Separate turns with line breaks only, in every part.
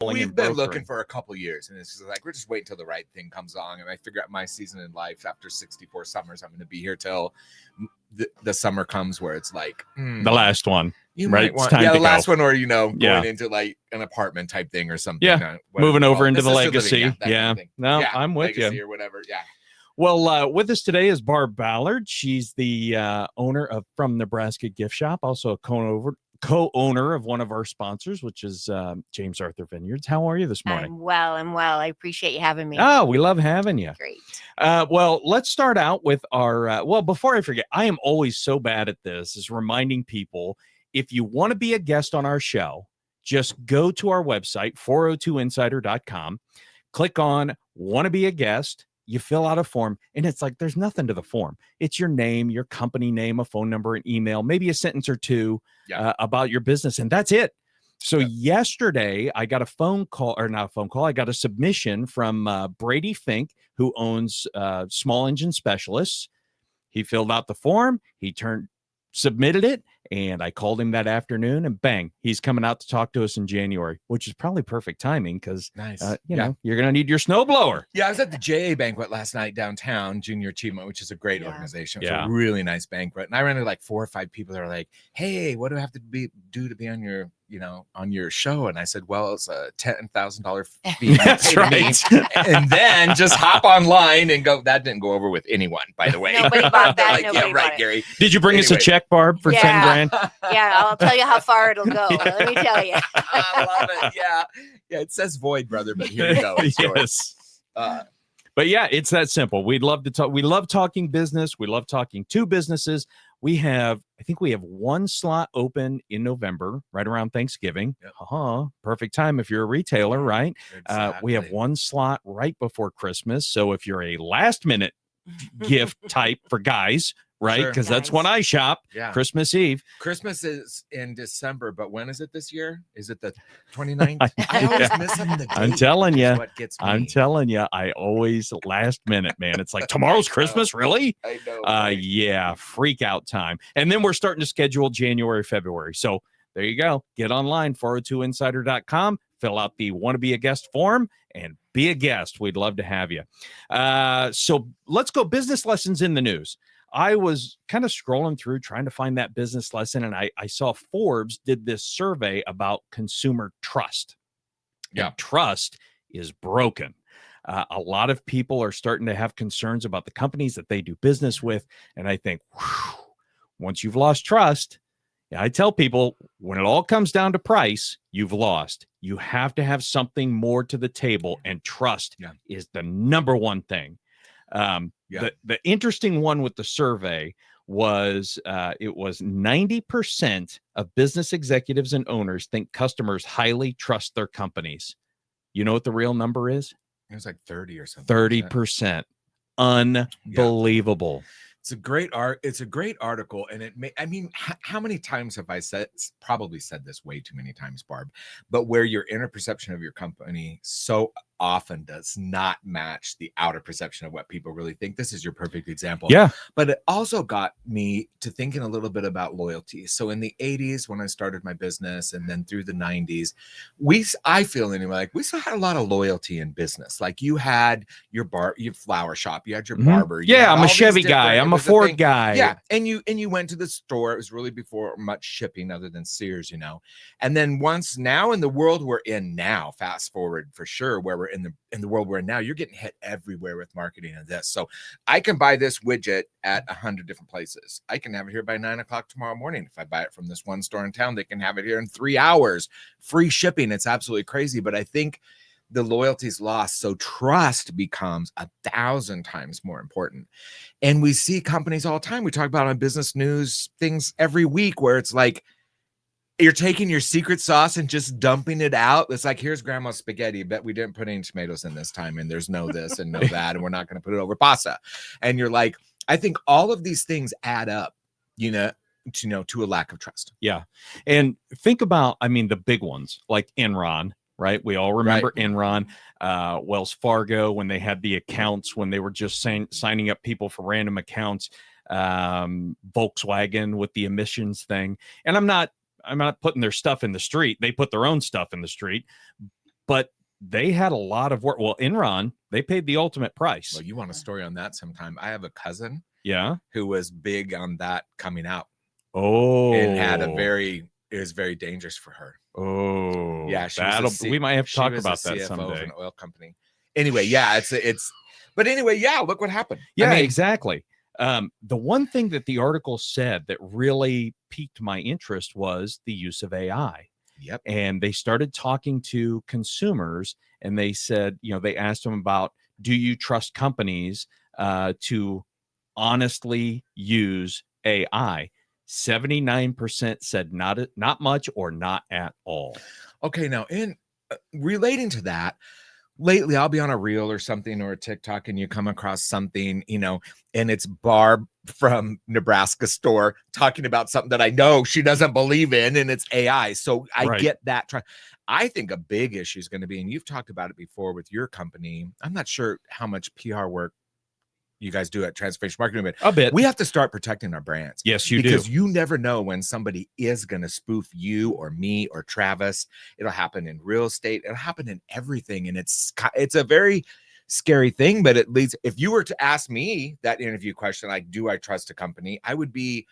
We've been looking for a couple years, and it's just like we're just waiting till the right thing comes along. And I figure out my season in life after 64 summers, I'm going to be here till the summer comes where it's like
the last one.
You
right?
might want, the last one, or going into like an apartment type thing or something.
Yeah, moving over into the legacy.
Living,
yeah, no, I'm with you.
Or whatever. Yeah.
Well, with us today is Barb Ballard. She's the owner of From Nebraska Gift Shop, also a co-owner of one of our sponsors, which is James Arthur Vineyards. How are you this morning?
I'm well. I appreciate you having me.
Oh, we love having you.
Great.
Well, let's start out with our, before I forget, I am always so bad at this, is reminding people, if you want to be a guest on our show, just go to our website, 402insider.com, click on want to be a guest. You fill out a form, and it's like there's nothing to the form. It's your name, your company name, a phone number, an email, maybe a sentence or two about your business, and that's it. So yesterday, I got a phone call, or not a phone call, I got a submission from Brady Fink, who owns Small Engine Specialists. He filled out the form, submitted it, and I called him that afternoon, and bang, he's coming out to talk to us in January, which is probably perfect timing because, you know, you're going to need your snowblower.
Yeah, I was at the JA banquet last night downtown, Junior Achievement, which is a great organization. It's a really nice banquet. And I ran into like 4 or 5 people that are like, hey, what do I have to do to be on your, on your show? And I said, well, it's a $10,000 fee.
That's right.
And then just hop online and go. That didn't go over with anyone, by the way.
Nobody bought that.
Like,
Nobody bought it.
Gary.
Did you bring us a check, Barb, for 10 grand?
Yeah, I'll tell you how far it'll go. Let me tell you.
I love it. Yeah, it says void, brother, but here you go. It's yours.
But yeah, it's that simple. We'd love to talk. We love talking business. We love talking to businesses. I think we have 1 slot open in November, right around Thanksgiving. Perfect time if you're a retailer, right?
Exactly.
We have 1 slot right before Christmas. So if you're a last minute gift type for guys, right? Because that's when I shop. Christmas Eve.
Christmas is in December, but when is it this year? Is it the 29th? I always miss them the date.
I'm telling you.
What gets me.
I'm telling you. I always last minute, man. It's like tomorrow's Christmas, really?
I know.
Yeah, freak out time. And then we're starting to schedule January, February. So there you go. Get online, 402insider.com. Fill out the want to be a guest form and be a guest. We'd love to have you. So let's go business lessons in the news. I was kind of scrolling through trying to find that business lesson, and I saw Forbes did this survey about consumer trust. And trust is broken. A lot of people are starting to have concerns about the companies that they do business with, and I think, once you've lost trust, I tell people, when it all comes down to price, you've lost. You have to have something more to the table, and trust is the number one thing. The interesting one with the survey was it was 90% of business executives and owners think customers highly trust their companies. You know what the real number is?
It was like 30 or something.
30%. Unbelievable.
It's a great It's a great article, and how many times have I probably said this way too many times, Barb, but where your inner perception of your company so often does not match the outer perception of what people really think. This is your perfect example.
Yeah.
But it also got me to thinking a little bit about loyalty. So in the 80s, when I started my business, and then through the 90s, I feel anyway, like we still had a lot of loyalty in business. Like you had your flower shop, you had your barber.
Yeah, I'm a Chevy guy. I'm a Ford guy.
Yeah. And you went to the store. It was really before much shipping other than Sears, And then now in the world we're in now, fast forward for sure, where we're in the world we're in now, you're getting hit everywhere with marketing and this. So I can buy this widget at 100 different places. I can have it here by 9 o'clock tomorrow morning. If I buy it from this one store in town, they can have it here in 3 hours, free shipping. It's absolutely crazy. But I think the loyalty's lost. So trust becomes 1,000 times more important. And we see companies all the time. We talk about on business news things every week where it's like, you're taking your secret sauce and just dumping it out. It's like, here's grandma's spaghetti. Bet we didn't put any tomatoes in this time. And there's no this and no that. And we're not going to put it over pasta. And you're like, I think all of these things add up, to a lack of trust.
Yeah. And think about, the big ones like Enron, right? We all remember Enron, Wells Fargo, when they had the accounts, when they were just signing up people for random accounts, Volkswagen with the emissions thing. And I'm not putting their stuff in the street. They put their own stuff in the street. but they had a lot of work. Well, Enron, they paid the ultimate price.
Well, you want a story on that sometime? I have a cousin
Yeah.
who was big on that coming out.
Oh,
And had it was very dangerous for her.
Oh,
Yeah,
we might have to talk about that
CFO
someday.
of an oil company. Anyway, yeah, but anyway, yeah, look what happened.
Yeah,
I mean,
exactly. The one thing that the article said that really piqued my interest was the use of AI.
Yep.
And they started talking to consumers, and they said, they asked them about, do you trust companies to honestly use AI? 79% said not much or not at all.
Okay, now in relating to that, lately I'll be on a reel or something or a TikTok and you come across something, and it's Barb from Nebraska store talking about something that I know she doesn't believe in, and it's AI. So I get that. I think a big issue is going to be, and you've talked about it before with your company. I'm not sure how much PR work you guys do at Transformation Marketing, but
a bit.
We have to start protecting our brands.
Yes, you do.
Because you never know when somebody is going to spoof you or me or Travis. It'll happen in real estate. It'll happen in everything. And it's a very scary thing, but it leads, if you were to ask me that interview question, like, do I trust a company? I would be,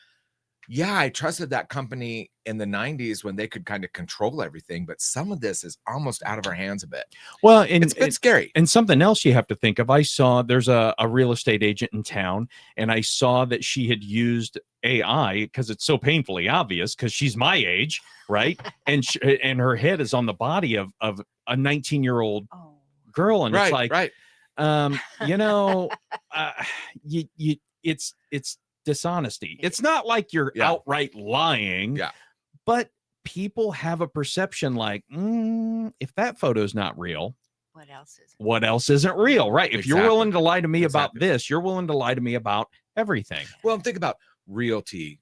yeah, I trusted that company in the 90s when they could kind of control everything, but some of this is almost out of our hands a bit.
Well,
it's a bit scary.
And something else you have to think of, I saw there's a real estate agent in town, and I saw that she had used AI because it's so painfully obvious because she's my age, right? and her head is on the body of a 19-year-old girl, and it's like, it's dishonesty. It's not like you're outright lying, but people have a perception like, if that photo's not real, what else isn't real, right? If you're willing to lie to me about this, you're willing to lie to me about everything.
Well, think about realty,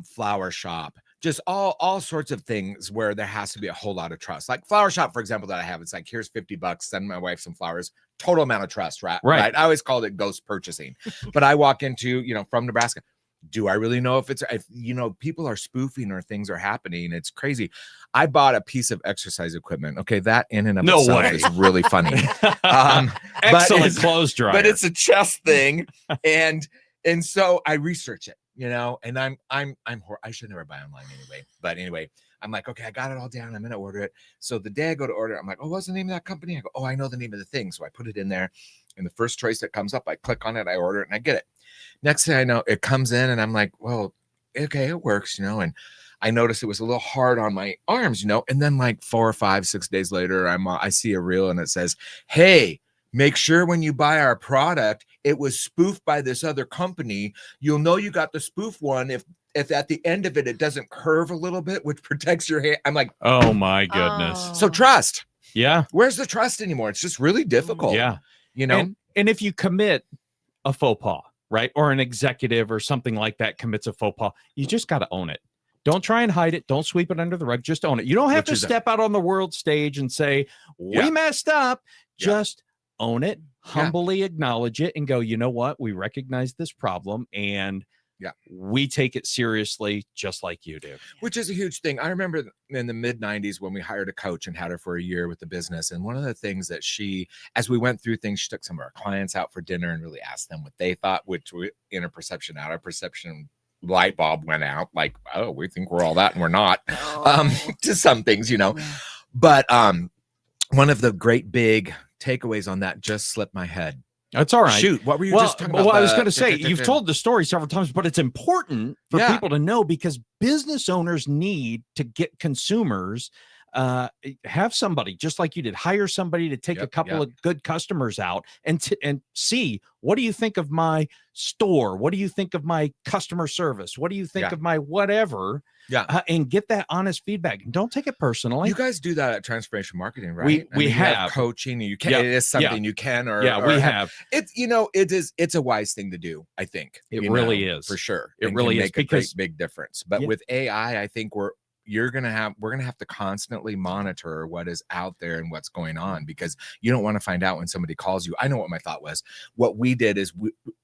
flower shop, just all sorts of things where there has to be a whole lot of trust. Like flower shop, for example, that I have, it's like, here's $50, send my wife some flowers. Total amount of trust, right? I always called it ghost purchasing. But I walk into, From Nebraska. Do I really know if people are spoofing or things are happening? It's crazy. I bought a piece of exercise equipment. Okay, that in and of itself is really funny.
Excellent clothes dryer.
But it's a chest thing, and so I research it, and I should never buy online anyway. But anyway, I'm like, okay, I got it all down. I'm gonna order it. So the day I go to order, I'm like, oh, what's the name of that company? I go, oh, I know the name of the thing. So I put it in there, and the first choice that comes up, I click on it, I order it, and I get it. Next thing I know, it comes in, and I'm like, well, okay, it works, and I noticed it was a little hard on my arms, and then like 4 or 5, 6 days later, I see a reel and it says, hey, make sure when you buy our product, it was spoofed by this other company. You'll know you got the spoof one if at the end of it doesn't curve a little bit, which protects your hand. I'm like,
oh my goodness.
So trust.
Yeah.
Where's the trust anymore? It's just really difficult.
Yeah. And if you commit a faux pas, right, or an executive or something like that commits a faux pas, you just got to own it. Don't try and hide it. Don't sweep it under the rug. Just own it. You don't have to step out on the world stage and say, we messed up. Just own it, humbly acknowledge it, and go, you know what? We recognize this problem, and we take it seriously just like you do.
Which is a huge thing. I remember in the mid-90s when we hired a coach and had her for a year with the business. And one of the things that as we went through things, she took some of our clients out for dinner and really asked them what they thought, which we inner perception, outer perception light bulb went out. Like, oh, we think we're all that and we're not. To some things, But one of the great big takeaways on that just slipped my head.
That's all right.
Shoot, what were you just talking about?
Well, I was going to say, you've told the story several times, but it's important for people to know because business owners need to get consumers, have somebody, just like you did, hire somebody to take a couple of good customers out and see, what do you think of my store? What do you think of my customer service? What do you think of my whatever? And get that honest feedback. And don't take it personally.
You guys do that at Transformation Marketing, right?
We have
coaching. You can. It is something you can.
We have.
It's It's a wise thing to do. I think
it really is,
for sure.
It really is,
make a great big difference. But with AI, I think we're gonna have to constantly monitor what is out there and what's going on, because you don't want to find out when somebody calls you. I know what my thought was. What we did is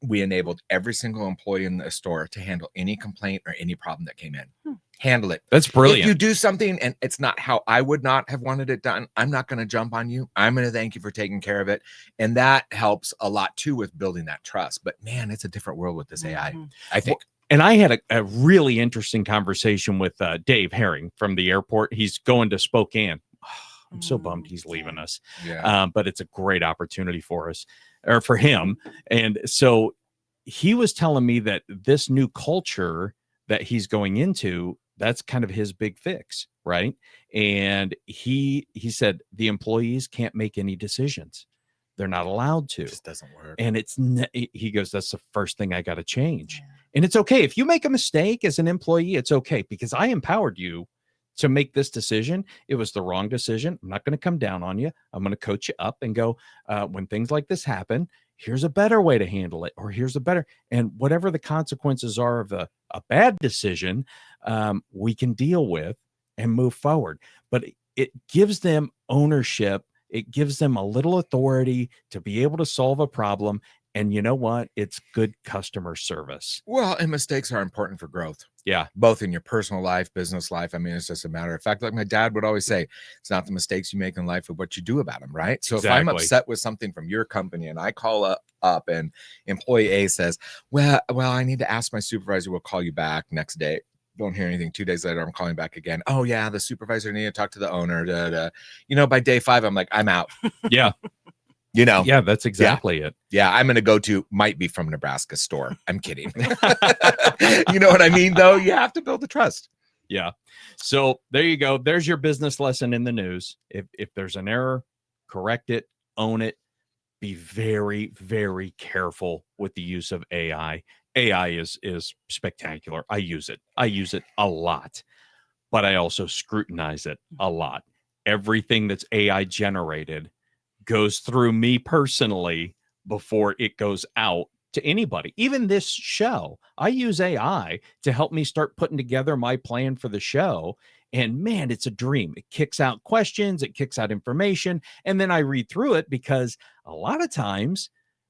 we enabled every single employee in the store to handle any complaint or any problem that came in. Handle it.
That's
If
brilliant.
you do something and it's not how I would not have wanted it done, I'm not going to jump on you. I'm going to thank you for taking care of it. And that helps a lot too with building that trust. But man, it's a different world with this AI, I think.
And I had a really interesting conversation with Dave Herring from the airport. He's going to Spokane. I'm so bummed he's leaving us.
Yeah.
But it's a great opportunity for us, or for him. And so he was telling me that this new culture that he's going into, that's kind of his big fix, right? And he said the employees can't make any decisions. They're not allowed to.
It just doesn't work.
And he goes, that's the first thing I got to change. And it's okay. If you make a mistake as an employee, it's okay, because I empowered you to make this decision. It was the wrong decision. I'm not going to come down on you. I'm going to coach you up and go, when things like this happen, here's a better way to handle it, or here's a better, and whatever the consequences are of a bad decision, we can deal with and move forward. But it gives them ownership. It gives them a little authority to be able to solve a problem. And you know what? It's good customer service.
Well, and mistakes are important for growth.
Yeah.
Both in your personal life, business life. I mean, it's just a matter of fact. Like my dad would always say, it's not the mistakes you make in life, but what you do about them, right? So if I'm upset with something from your company and I call up and employee A says, well, I need to ask my supervisor, we'll call you back next day. Don't hear anything. 2 days later, I'm calling back again. Oh yeah, the supervisor needed to talk to the owner. By day 5, I'm like, I'm out.
Yeah. Yeah, that's exactly it.
Yeah, I'm going to go to might be From Nebraska store. I'm kidding. You know what I mean, though? You have to build the trust.
Yeah. So there you go. There's your business lesson in the news. If there's an error, correct it, own it. Be very, very careful with the use of AI. AI is spectacular. I use it a lot, but I also scrutinize it a lot. Everything that's AI generated goes through me personally before it goes out to anybody. Even this show, I use AI to help me start putting together my plan for the show. And man, it's a dream. It kicks out questions, it kicks out information, and then I read through it, because a lot of times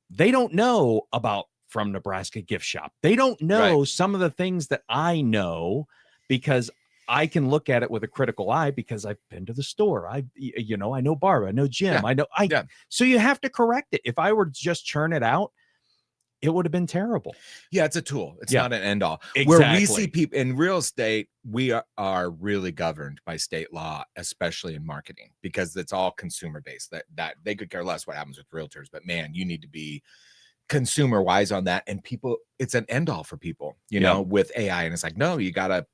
they don't know about From Nebraska Gift Shop. They don't know some of the things that I know, because I can look at it with a critical eye, because I've been to the store. I know Barb, I know Jim, so you have to correct it. If I were to just churn it out, it would have been terrible.
Yeah, it's a tool. It's not an end all.
Exactly.
Where we see people in real estate, we are really governed by state law, especially in marketing, because it's all consumer based. That they could care less what happens with realtors, but man, you need to be consumer wise on that. And people, it's an end all for people, with AI. And it's like, no, you gotta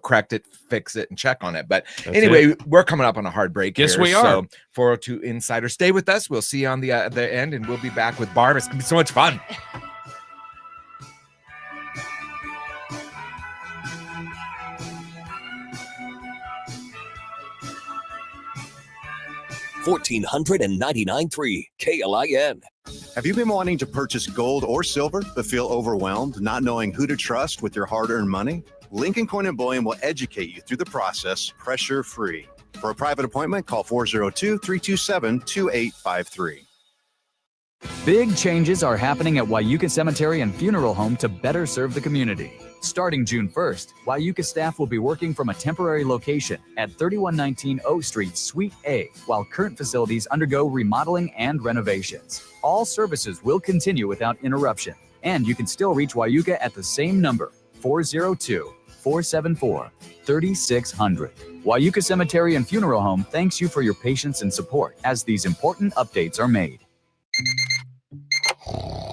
correct it, fix it, and check on it. But anyway, we're coming up on a hard break.
Yes,
here,
we are.
So 402 Insider, stay with us. We'll see you on the end, and we'll be back with Barb. It's gonna be so much fun.
$1,499.3 KLIN.
Have you been wanting to purchase gold or silver but feel overwhelmed, not knowing who to trust with your hard-earned money? Lincoln Coin and Bullion will educate you through the process, pressure-free. For a private appointment, call 402-327-2853.
Big changes are happening at Wyuka Cemetery and Funeral Home to better serve the community. Starting June 1st, Wyuka staff will be working from a temporary location at 3119 O Street, Suite A, while current facilities undergo remodeling and renovations. All services will continue without interruption, and you can still reach Wyuka at the same number, 402-474-3600. Wyuka Cemetery and Funeral Home thanks you for your patience and support as these important updates are made.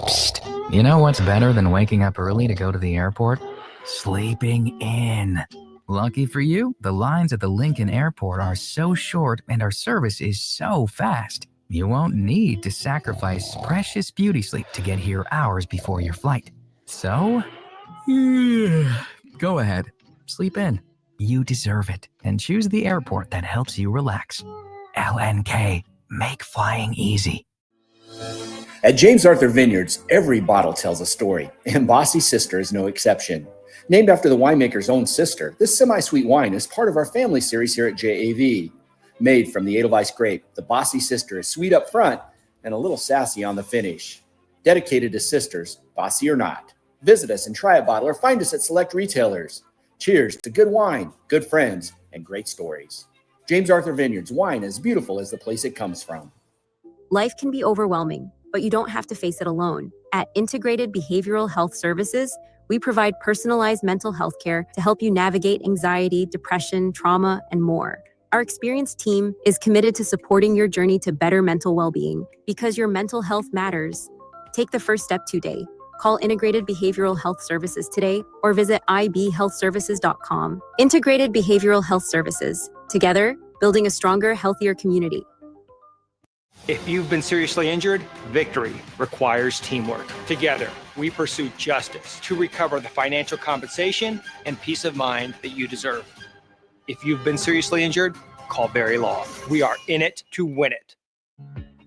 Psst. You know what's better than waking up early to go to the airport? Sleeping in. Lucky for you, the lines at the Lincoln Airport are so short and our service is so fast. You won't need to sacrifice precious beauty sleep to get here hours before your flight. So, go ahead, sleep in. You deserve it, and choose the airport that helps you relax. LNK, make flying easy.
At James Arthur Vineyards, every bottle tells a story, and Bossy Sister is no exception. Named after the winemaker's own sister, this semi-sweet wine is part of our family series here at JAV. Made from the Edelweiss grape, the Bossy Sister is sweet up front and a little sassy on the finish. Dedicated to sisters, bossy or not. Visit us and try a bottle or find us at select retailers. Cheers to good wine, good friends, and great stories. James Arthur Vineyards, wine as beautiful as the place it comes from.
Life can be overwhelming, but you don't have to face it alone. At Integrated Behavioral Health Services, we provide personalized mental health care to help you navigate anxiety, depression, trauma, and more. Our experienced team is committed to supporting your journey to better mental well-being because your mental health matters. Take the first step today. Call Integrated Behavioral Health Services today or visit ibhealthservices.com. Integrated Behavioral Health Services. Together, building a stronger, healthier community.
If you've been seriously injured, victory requires teamwork. Together, we pursue justice to recover the financial compensation and peace of mind that you deserve. If you've been seriously injured, call Barry Law. We are in it to win it.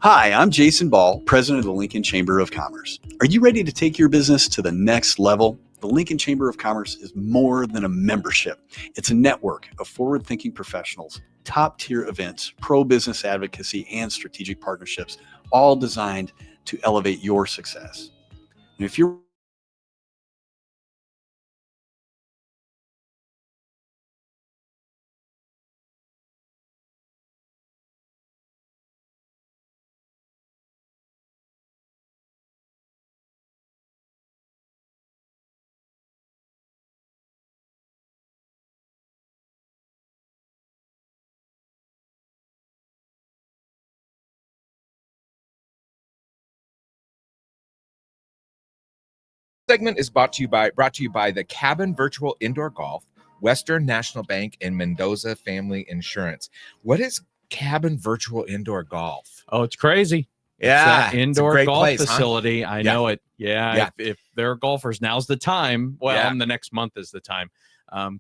Hi, I'm Jason Ball, president of the Lincoln Chamber of Commerce. Are you ready to take your business to the next level? The Lincoln Chamber of Commerce is more than a membership. It's a network of forward-thinking professionals, top-tier events, pro-business advocacy, and strategic partnerships, all designed to elevate your success. And if you're
Segment is brought to you by the Cabin Virtual Indoor Golf, Western National Bank, and Mendoza Family Insurance. What is Cabin Virtual Indoor Golf?
Oh, it's crazy.
Yeah,
it's that indoor
great
golf
place,
facility.
Huh?
I know it. Yeah.
Yeah.
If there are golfers, now's the time. Well,
Yeah.
the next month is the time.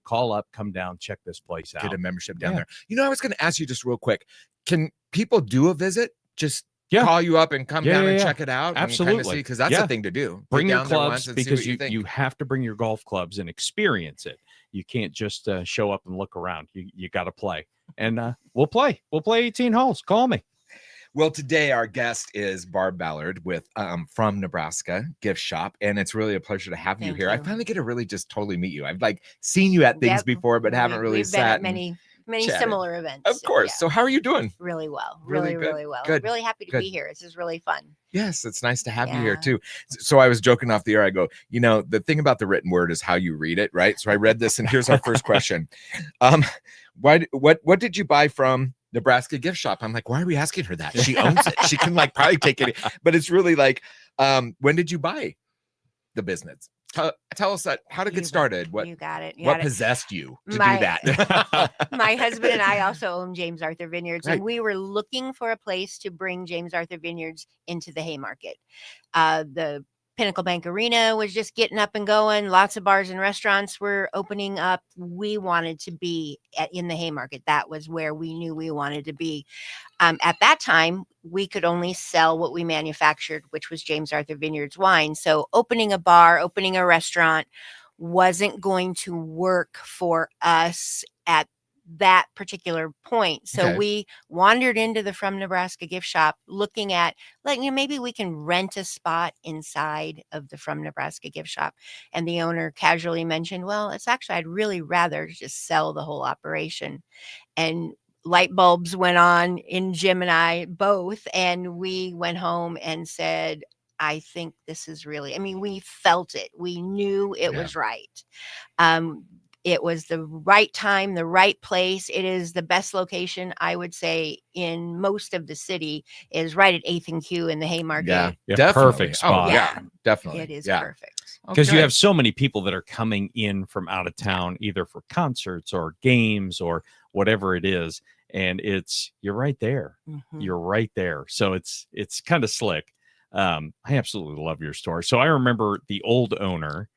Call up, come down, check this place out.
Get a membership down there. You know, I was going to ask you just real quick. Can people do a visit? Just call you up and come down and check it out?
Absolutely.
Because that's the thing to do.
Bring
Get
your
down there
clubs
once and
because
see what you
you have to bring your golf clubs and experience it. You can't just show up and look around. You got to play. And we'll play. We'll play 18 holes. Call me.
Well, today our guest is Barb Ballard with From Nebraska Gift Shop, and it's really a pleasure to have you here. I finally get to really just totally meet you. I've seen you at things before, but haven't really
we've been
sat
at many
chatted.
Similar events.
Of course. So how are you doing?
Really well.
Really good.
Really well.
Good.
Really happy to
Good.
be here. This is really fun.
Yes, it's nice to have you here too. So I was joking off the air. I go, the thing about the written word is how you read it, right? So I read this, and here's our first question. What did you buy from Nebraska Gift Shop? I'm like, why are we asking her that? She owns it. She can probably take it, but it's really when did you buy the business? Tell us that, how to get started. What
you got it.
What possessed you to do that?
My husband and I also own James Arthur Vineyards,
Right.
and we were looking for a place to bring James Arthur Vineyards into the Haymarket. The Pinnacle Bank Arena was just getting up and going. Lots of bars and restaurants were opening up. We wanted to be in the Haymarket. That was where we knew we wanted to be. At that time, we could only sell what we manufactured, which was James Arthur Vineyards wine. So opening a bar, opening a restaurant wasn't going to work for us at that particular point. So we wandered into the From Nebraska Gift Shop looking at maybe we can rent a spot inside of the From Nebraska Gift Shop. And the owner casually mentioned, well, it's actually, I'd really rather just sell the whole operation. And light bulbs went on in Jim and I both. And we went home and said, I think this is really, we felt it. We knew it was right. It was the right time, the right place. It is the best location, I would say, in most of the city, is right at 8th and Q in the Haymarket.
Yeah,
definitely.
perfect spot.
Oh, yeah, definitely.
It is perfect.
Because you have so many people that are coming in from out of town, either for concerts or games or whatever it is. And you're right there.
Mm-hmm.
You're right there. So it's kind of slick. I absolutely love your story. So I remember the old owner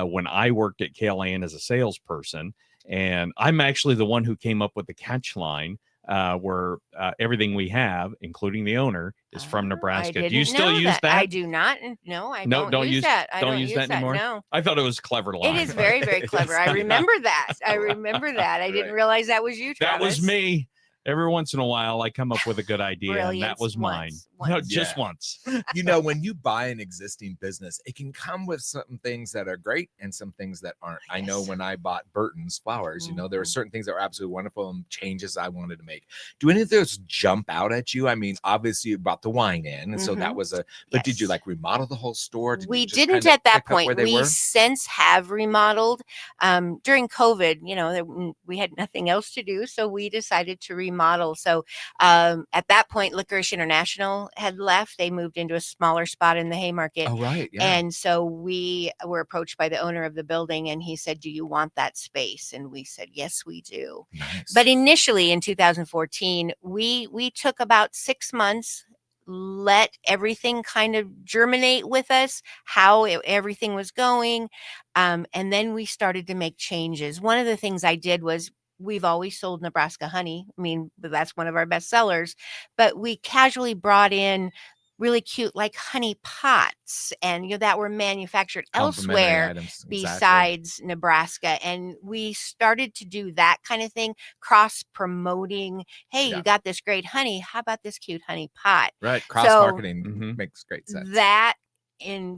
when I worked at KLAN as a salesperson, and I'm actually the one who came up with the catch line where everything we have, including the owner, is from Nebraska. Do you still use that?
I do not. No, I don't use that. I
don't use that anymore.
No.
I thought it was a clever line.
It is very, very clever. I remember that. I didn't realize that was you, Travis.
That was me. Every once in a while, I come up with a good idea, and that
Brilliance
was mine.
once.
No, just
Yeah.
once.
You know, when you buy an existing business, it can come with some things that are great and some things that aren't. I know
Yes.
when I bought Burton's flowers, you know, there were
Mhm.
certain things that were absolutely wonderful and changes I wanted to make. Do any of those jump out at you? I mean, obviously you brought the wine in, and so that
Mhm.
was but did you
Yes.
like remodel the whole store? Did
We
you just
didn't
kind of
at that
pick up where
point.
they
We
were?
since have remodeled. During COVID, we had nothing else to do, so we decided to remodel. So at that point, Licorice International had left. They moved into a smaller spot in the Haymarket.
Oh, right. Yeah.
And so we were approached by the owner of the building, and he said, "Do you want that space?" And we said, "Yes, we do."
Nice.
But initially in 2014, we took about 6 months, let everything kind of germinate with us, how everything was going. And then we started to make changes. One of the things I did was, we've always sold Nebraska honey. I mean, that's one of our best sellers, but we casually brought in really cute, like honey pots, and that were manufactured
Complimentary
elsewhere
items. Exactly.
besides Nebraska. And we started to do that kind of thing, cross promoting. Hey,
Yeah.
you got this great honey. How about this cute honey pot?
Right. Cross
So
marketing
Mhm.
makes great sense.
that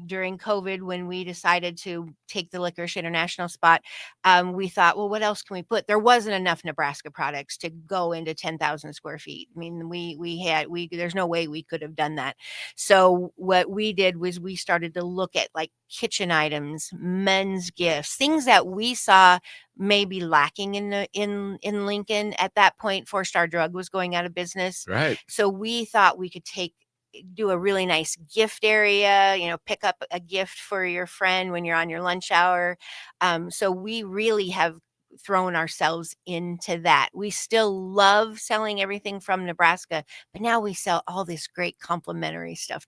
during COVID, when we decided to take the Licorice International spot, we thought, well, what else can we put? There wasn't enough Nebraska products to go into 10,000 square feet. I mean, there's no way we could have done that. So what we did was we started to look at like kitchen items, men's gifts, things that we saw maybe lacking in Lincoln. At that point, Four Star Drug was going out of business.
Right.
So we thought we could do a really nice gift area, pick up a gift for your friend when you're on your lunch hour. So we really have thrown ourselves into that. We still love selling everything from Nebraska, but now we sell all this great complimentary stuff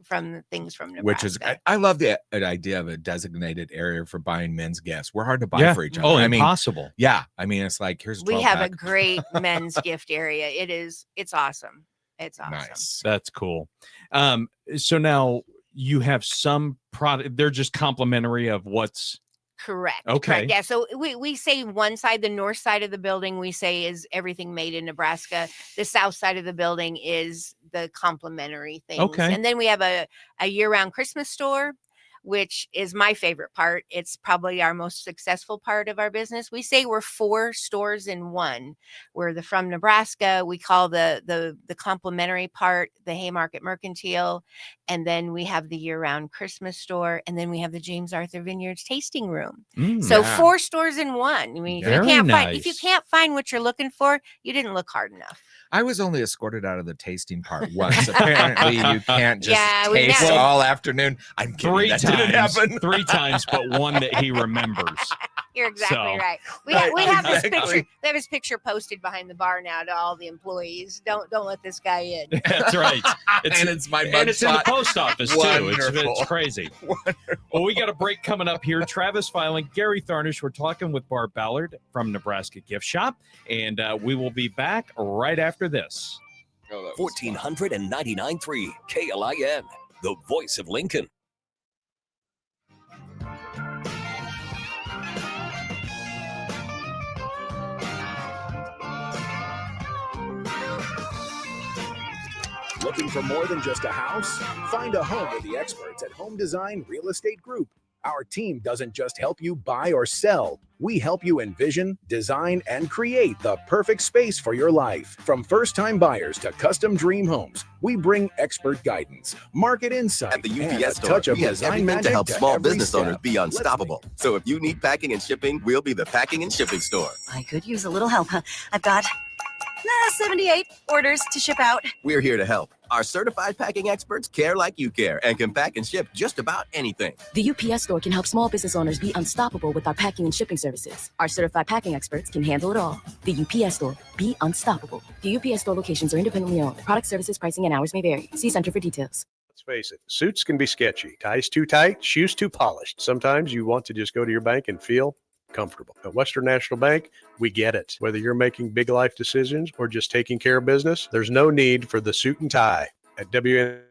from the things from Nebraska.
Which is, I love the idea of a designated area for buying men's gifts. We're hard to buy
Yeah.
for each other.
Oh,
I mean,
impossible.
yeah. I mean, it's like, here's a
we
12
have a
pack.
great men's gift area. It's awesome. It's awesome.
Nice.
That's cool. So now you have some product. They're just complimentary of what's
Correct.
Okay.
Correct. Yeah. So we say one side, the north side of the building, we say is everything made in Nebraska. The south side of the building is the complimentary things.
Okay.
And then we have a year-round Christmas store, which is my favorite part. It's probably our most successful part of our business. We say we're 4 stores in one. We're the From Nebraska. We call the complimentary part the Haymarket Mercantile, and then we have the year-round Christmas store, and then we have the James Arthur Vineyards tasting room. So
Yeah.
4 stores in one. I mean,
Very
if you
nice.
can't find what you're looking for, you didn't look hard enough.
I was only escorted out of the tasting part once. Apparently, you can't just
Yeah, we
taste
know.
all afternoon. I'm kidding.
3
That didn't
times.
happen.
3 times, but one that he remembers.
You're exactly
So-
right. We
Right,
have his
exactly.
picture. They have his picture posted behind the bar now to all the employees. Don't let this guy in.
That's right.
And it's my
and it's in the
mugshot.
post office too.
Wonderful.
It's crazy. Well, we got a break coming up here. Travis Filing, Gary Tharnish. We're talking with Barb Ballard from Nebraska Gift Shop, and we will be back right after this.
1499.3 KLIN, the voice of Lincoln.
Looking for more than just a house? Find a home with the experts at Home Design Real Estate Group. Our team doesn't just help you buy or sell. We help you envision, design, and create the perfect space for your life. From first-time buyers to custom dream homes, we bring expert guidance, market insight,
At the
and a
UPS store,
touch of
we have
design
everything
magic
to help small
every
business owners
step.
be unstoppable. So if you need packing and shipping, we'll be the packing and shipping store.
I could use a little help. I've got 78 orders to ship out.
We're here to help. Our certified packing experts care like you care and can pack and ship just about anything.
The UPS store can help small business owners be unstoppable with our packing and shipping services. Our certified packing experts can handle it all. The UPS store, be unstoppable. The UPS store locations are independently owned. Product services, pricing, and hours may vary. See Center for details.
Let's face it, suits can be sketchy. Ties too tight, shoes too polished. Sometimes you want to just go to your bank and feel comfortable. At Western National Bank, we get it. Whether you're making big life decisions or just taking care of business, there's no need for the suit and tie. At WN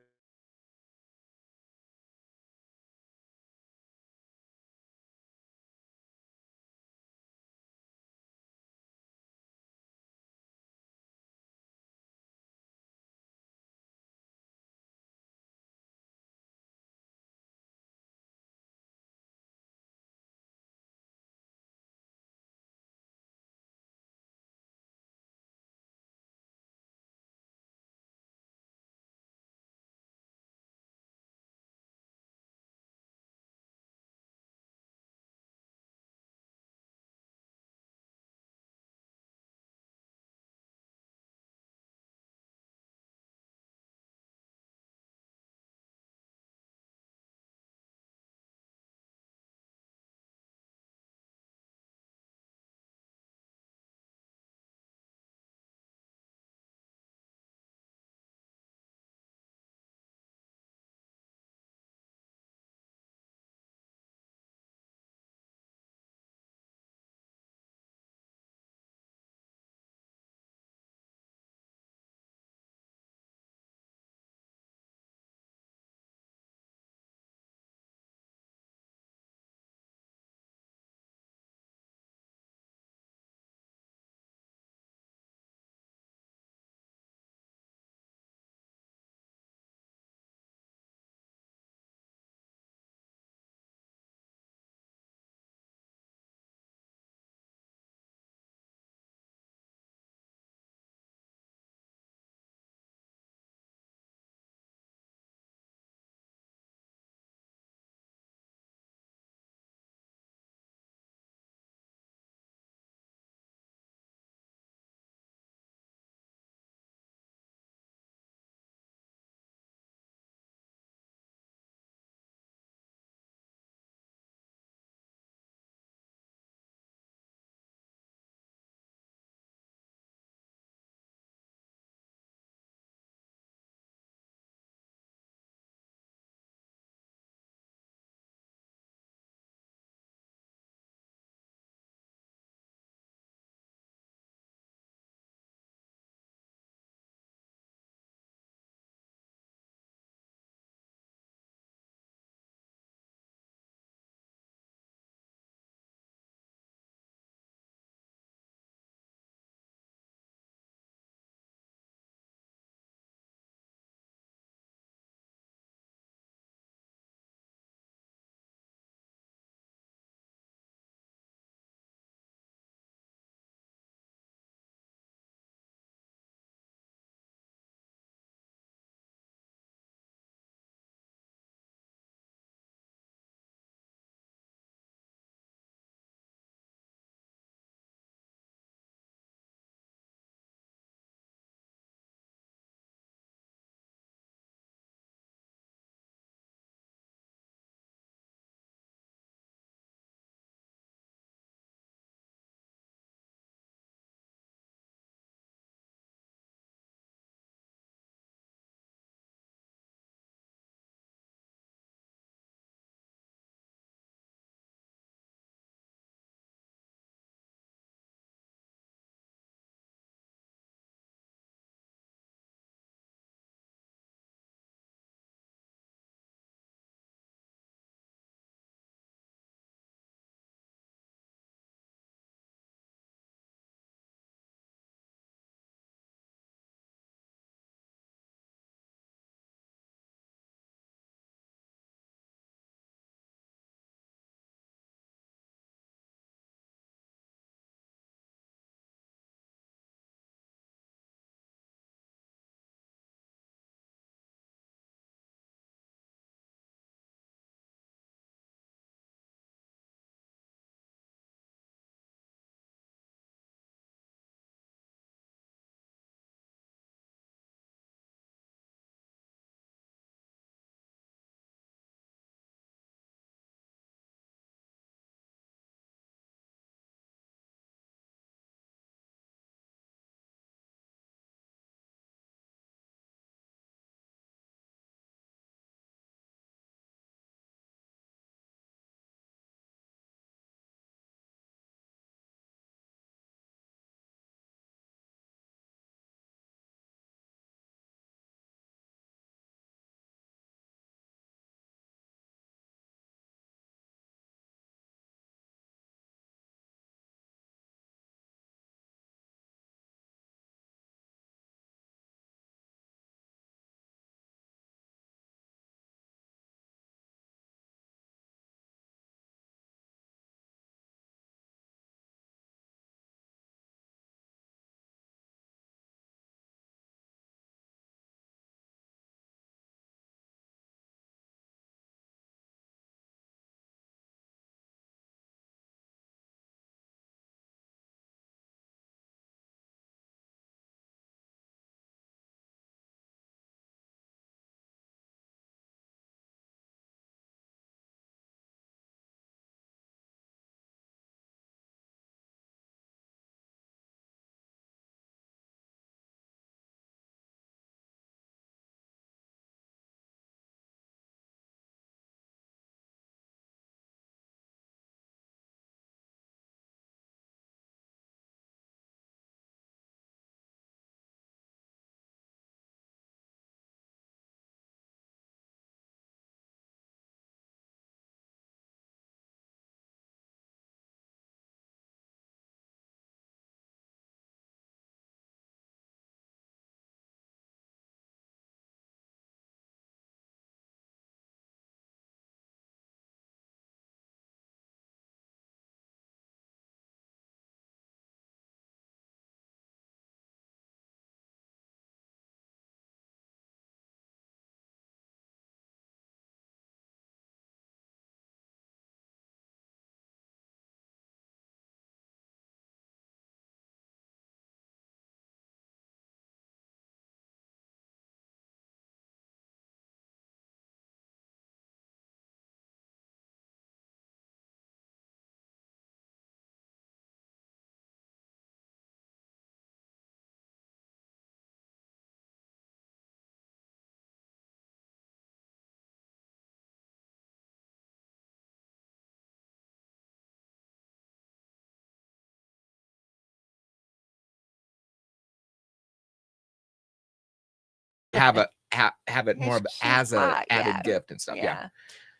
have it more of
It's
as
cute
a
pot,
added
yeah.
gift and stuff. Yeah.
Yeah.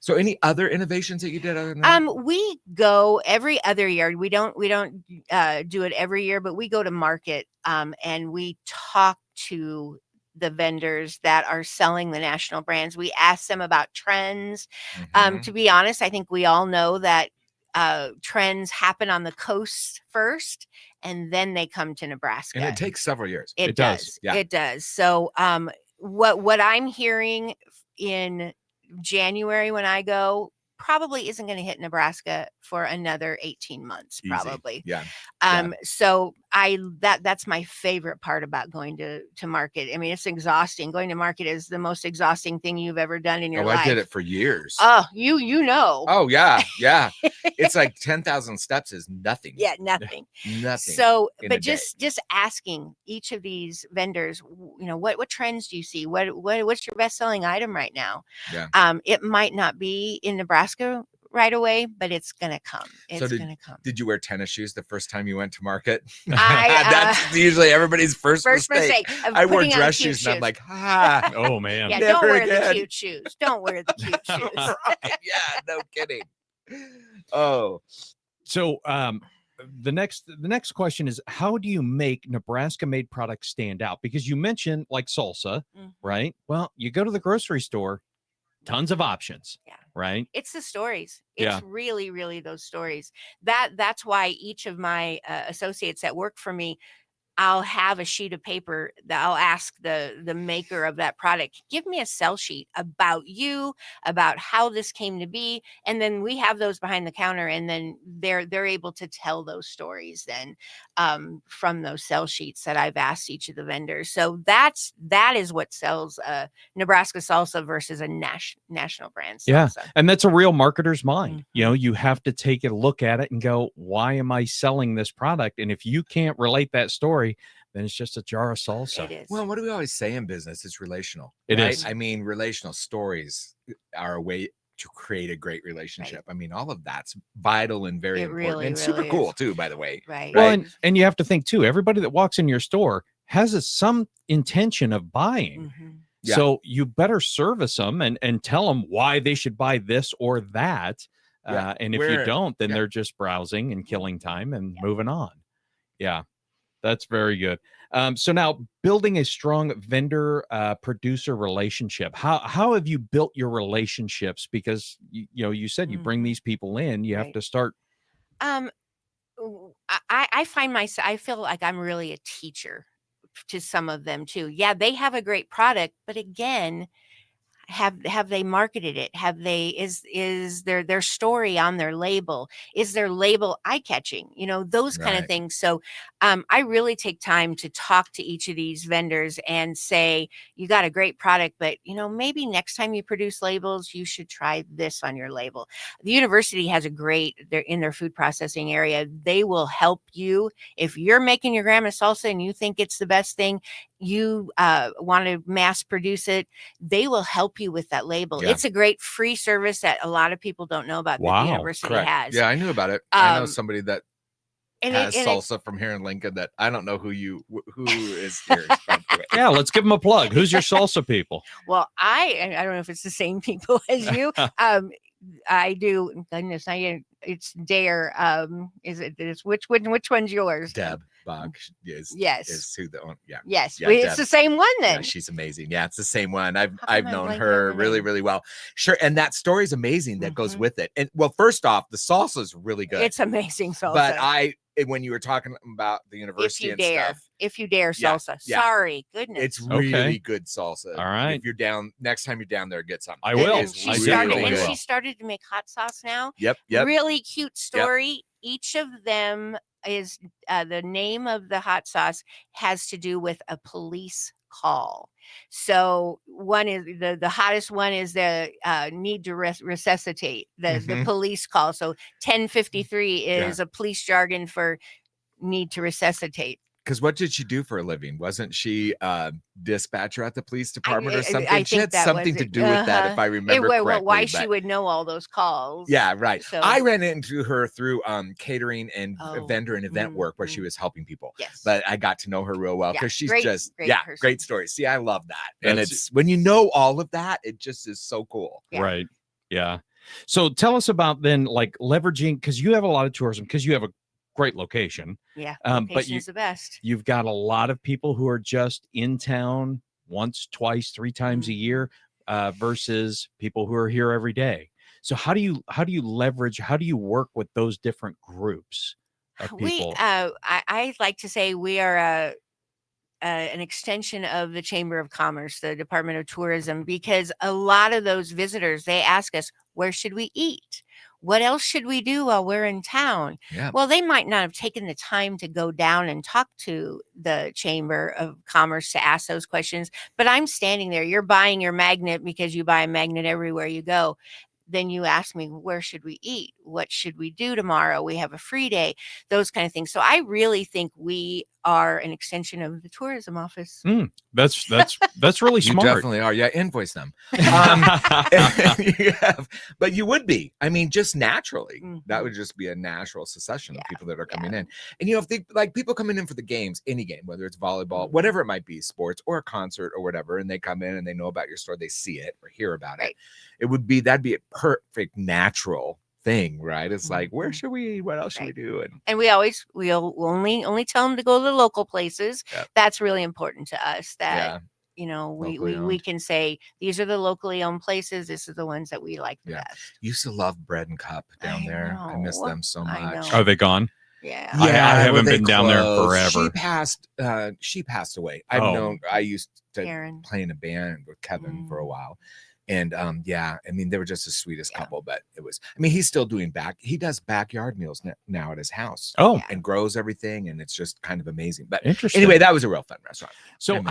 So any other innovations that you did other than that?
We go every other year. We don't do it every year, but we go to market and we talk to the vendors that are selling the national brands. We ask them about trends.
Mhm.
To be honest, I think we all know that trends happen on the coast first and then they come to Nebraska.
And it takes several years.
It does.
Yeah.
It does. So what I'm hearing in January when I go probably isn't going to hit Nebraska for another 18 months,
Easy.
probably.
Yeah.
So that's my favorite part about going to market. I mean, it's exhausting. Going to market is the most exhausting thing you've ever done in your life.
I did it for years.
Oh, you know.
Oh yeah. Yeah. It's like 10,000 steps is nothing.
Yeah, nothing.
Nothing.
So,
in a
but
day.
just asking each of these vendors, what trends do you see? What's your best selling item right now?
Yeah.
It might not be in Nebraska right away, but it's gonna come. It's gonna come.
Did you wear tennis shoes the first time you went to market?
I,
That's usually everybody's first mistake.
of
I wore
putting on
dress
cute
shoes and I'm
shoes.
like,
Oh man.
Yeah,
never
don't wear
again.
the cute shoes. Don't wear the cute shoes.
Right. Yeah, no kidding. Oh,
So the next question is, how do you make Nebraska made products stand out? Because you mentioned like salsa, right? Well, you go to the grocery store, tons of options.
Yeah.
Right.
It's the stories.
Yeah.
It's really, really those stories. That's why each of my associates that work for me, I'll have a sheet of paper that I'll ask the maker of that product, give me a sell sheet about you, about how this came to be. And then we have those behind the counter and then they're able to tell those stories then from those sell sheets that I've asked each of the vendors. So that is what sells Nebraska salsa versus a national brand salsa.
Yeah. And that's a real marketer's mind. You know, you have to take a look at it and go, why am I selling this product? And if you can't relate that story, then it's just a jar of salsa.
It is.
well, what do we always say in business? It's relational.
It
right?
is.
I mean, relational stories are a way to create a great relationship. I mean, all of that's vital and very
It
important
really,
and super
really
cool
is.
too, by the way.
Right.
Well, and you have to think too, everybody that walks in your store has some intention of buying.
Yeah.
So you better service them and tell them why they should buy this or that.
Yeah.
And if you
Where-
don't, then
yeah.
they're just browsing and killing time and moving on. Yeah, that's very good. So now building a strong vendor producer relationship. How have you built your relationships? Because you said you bring these people in, you have
Right.
to start.
I find myself, I feel like I'm really a teacher to some of them too. Yeah, they have a great product, but again, have they marketed it? Have they is their story on their label? Is their label eye-catching? Those kind of
Right.
things. So I really take time to talk to each of these vendors and say, you got a great product, but maybe next time you produce labels, you should try this on your label. The university has they're in their food processing area. They will help you if you're making your grandma salsa and you think it's the best thing, you want to mass produce it, they will help you with that label.
Yeah.
It's a great free service that a lot of people don't know about that
Wow,
the university
Correct.
has.
Yeah, I knew about it. I know
Um,
somebody that
and
has
it's-
salsa from here in Lincoln that I don't know who is here. By the way.
Yeah, let's give them a plug. Who's your salsa people?
Well, I don't know if it's the same people as you. I do. Goodness, it's Dare. It's which one's yours?
Deb Bach is
Yes.
is who the yeah.
Yes,
Yeah,
it's
Deb.
the same one
Yeah,
then.
she's amazing. Yeah, it's the same one. I've
How come I'm
known
blanking on
her
her
really,
name?
really well. Sure. And that story is amazing that goes with it. And well, first off, the salsa is really good.
It's amazing salsa.
But when you were talking about the
if
university
you
and
dare,
stuff,
if you dare
Yeah,
salsa.
yeah.
Sorry, goodness.
it's
Okay.
really good salsa.
All right.
If you're down next time you're down there, get some.
I
It
will.
is
She
I
really,
started,
definitely
and
good.
she started to make hot sauce now.
Yep.
Really cute story. Each of them is the name of the hot sauce has to do with a police call. So one is the hottest one is the need to resuscitate the
Mhm.
police call. So 1053 is
Yeah.
a police jargon for need to resuscitate.
Because what did she do for a living? Wasn't she dispatcher at the police department or something?
I
She
think
had
that
something
was
to
it.
do with that, if I remember correctly.
Why she
but-
would know all those calls.
Yeah, right.
So
I ran into her through catering and vendor and event work where she was helping people.
Yes.
But I got to know her real well because she's
great
just
person.
great story. See, I love that. And
That's-
it's when you know all of that, it just is so cool.
Right. Yeah. So tell us about then like leveraging, because you have a lot of tourism, because you have a great location.
Yeah.
But
Location is the best.
you've got a lot of people who are just in town once, twice, 3 times a year versus people who are here every day. So how do you leverage, how do you work with those different groups of people?
I like to say we are an extension of the Chamber of Commerce, the Department of Tourism, because a lot of those visitors, they ask us, where should we eat? What else should we do while we're in town?
Yeah.
Well, they might not have taken the time to go down and talk to the Chamber of Commerce to ask those questions, but I'm standing there. You're buying your magnet because you buy a magnet everywhere you go. Then you ask me, where should we eat? What should we do tomorrow? We have a free day, those kind of things. So I really think we are an extension of the tourism office.
That's really
You
smart.
definitely are. Yeah, invoice them. But you would be. I mean, just naturally. That would just be a natural succession of people that are coming in. And if they like people coming in for the games, any game, whether it's volleyball, whatever it might be, sports or a concert or whatever, and they come in and they know about your store, they see it or hear about it. That'd be a perfect natural thing, right? It's like, where should we eat? What else should we do?
And we'll only tell them to go to the local places. That's really important to us. That we can say these are the locally owned places. This is the ones that we like the best.
Used to love Bread and Cup down there. I miss them so much.
Are they gone?
Yeah.
I haven't been down there forever.
She passed away. I used to play in a band with Kevin for a while. And they were just the sweetest couple, but he's still doing he does backyard meals now at his house. And grows everything. And it's just kind of amazing. But
interesting.
Anyway, that was a real fun restaurant.
So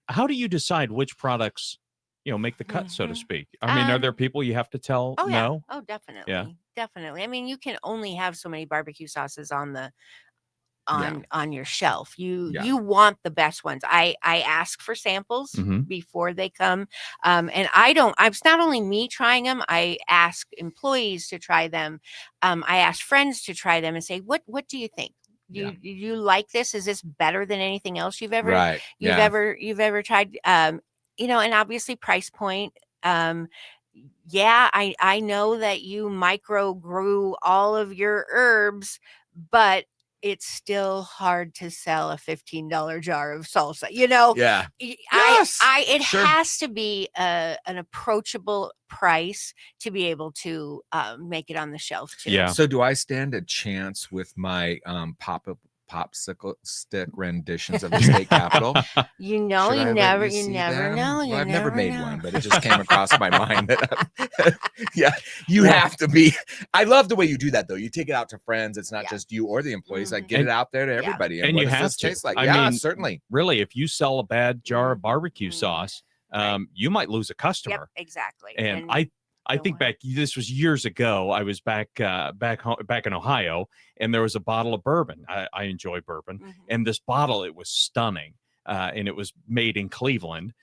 how do you decide which products, make the cut, so to speak? I mean, are there people you have to tell no?
Oh, definitely.
Yeah.
Definitely. I mean, you can only have so many barbecue sauces on your shelf. You want the best ones. I ask for samples before they come. And it's not only me trying them. I ask employees to try them. I ask friends to try them and say, what do you think? You like this? Is this better than anything else you've ever tried? And obviously price point. I know that you micro grew all of your herbs, but it's still hard to sell a $15 jar of salsa. It has to be an approachable price to be able to make it on the shelf too.
Yeah.
So do I stand a chance with my popsicle stick renditions of the state capitol?
You never know.
Well, I've never made one, but it just came across my mind that you have to be. I love the way you do that though. You take it out to friends. It's not just you or the employees. Like get it out there to everybody.
And
what
you
does
have
this
to
taste like?
I mean,
certainly.
Really, if you sell a bad jar of barbecue sauce, you might lose a customer.
Yep, exactly.
And I think back, this was years ago. I was back in Ohio, and there was a bottle of bourbon. I enjoy bourbon, and this bottle, it was stunning, and it was made in Cleveland,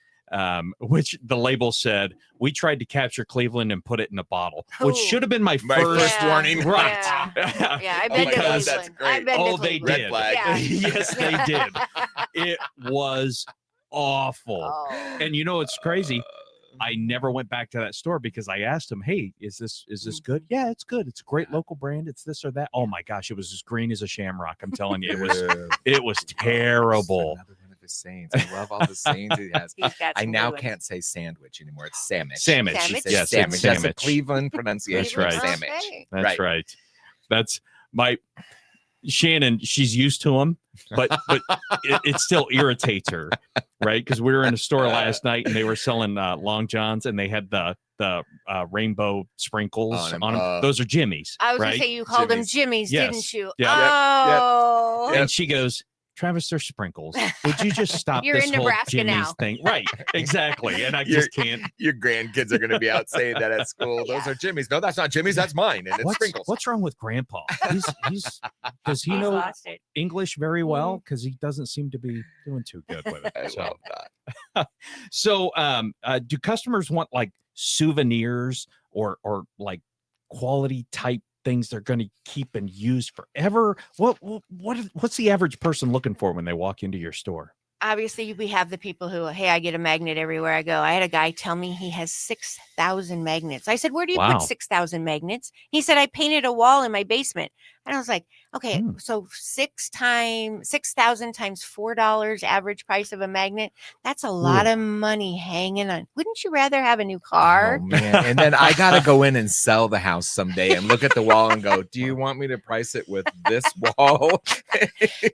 which the label said, we tried to capture Cleveland and put it in a bottle, which should have been my first
warning.
Right.
Yeah, I've been to Cleveland.
That's great.
They did. Yes, they did. It was awful. And it's crazy. I never went back to that store because I asked him, hey, is this good? Yeah, it's good. It's a great local brand. It's this or that. Oh my gosh, it was as green as a shamrock. I'm telling you, it was terrible.
Another one of his sayings. I love all the sayings he has. I now can't say sandwich anymore. It's sandwich.
Sandwich.
Yes,
sandwich.
That's a Cleveland pronunciation.
That's right.
Sandwich.
That's right. That's my Shannon. She's used to them, but it still irritates her. Right, because we were in a store last night and they were selling Long Johns and they had the rainbow sprinkles on them. Those are Jimmy's.
I was
right?
gonna say you called them Jimmy's, didn't you?
Yeah.
Oh.
And she goes, Travis, there's sprinkles. Would you just stop
You're
this
in
whole
Nebraska
Jimmy's
now.
thing? Right, exactly. And I just can't.
Your grandkids are going to be out saying that at school. Those are Jimmy's. No, that's not Jimmy's. That's mine. And it's sprinkles.
What's wrong with Grandpa? He's does he
He's
know
lost it.
English very well? Because he doesn't seem to be doing too good with it.
I
So.
love that.
So, do customers want like souvenirs or like quality type things they're going to keep and use forever? What's the average person looking for when they walk into your store?
Obviously, we have the people who, hey, I get a magnet everywhere I go. I had a guy tell me he has 6,000 magnets. I said, where do you
Wow.
put 6,000 magnets? He said, I painted a wall in my basement. And I was like, okay, so 6,000 times $4 average price of a magnet. That's a lot of money hanging on. Wouldn't you rather have a new car?
Oh, man. And then I got to go in and sell the house someday and look at the wall and go, do you want me to price it with this wall?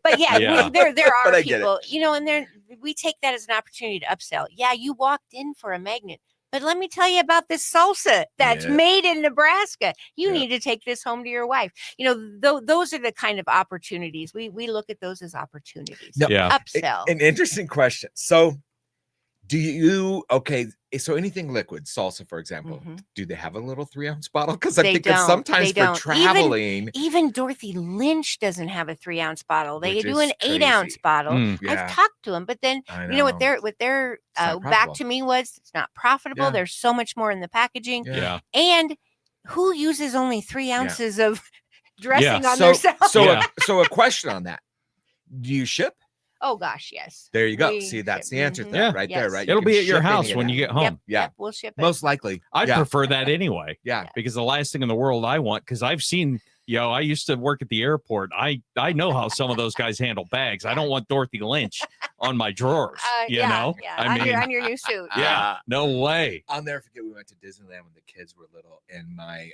But yeah. There
But
are
I get it.
people, and we take that as an opportunity to upsell. Yeah, you walked in for a magnet. But let me tell you about this salsa that's made in Nebraska. You need to take this home to your wife. Those are the kind of opportunities. We look at those as opportunities.
No,
Upsell.
An interesting question. So so anything liquid, salsa, for example, do they have a little 3-ounce bottle? Because I think that sometimes for traveling.
Even Dorothy Lynch doesn't have a 3-ounce bottle. They
Which
do
is
an 8-ounce bottle.
Yeah.
I've talked to them, but then
I
what
know.
their
not
back
profitable.
to me was it's not profitable.
Yeah.
There's so much more in the packaging.
Yeah.
And who uses only 3 ounces of dressing on
So,
themselves?
so a question on that. Do you ship?
Oh gosh, yes.
There you go.
We
See, that's
ship.
the answer to
Mhm.
that right there,
Yes.
right?
It'll
can
be at your
ship any
house
of
when
that.
you get home.
Yep, we'll ship it.
Most likely.
I'd prefer that anyway.
Yeah.
Because the last thing in the world I want, because I've seen, I used to work at the airport. I know how some of those guys handle bags. I don't want Dorothy Lynch on my drawers.
Yeah,
I mean,
on your new suit.
yeah, no way.
I'll never forget. We went to Disneyland when the kids were little, and my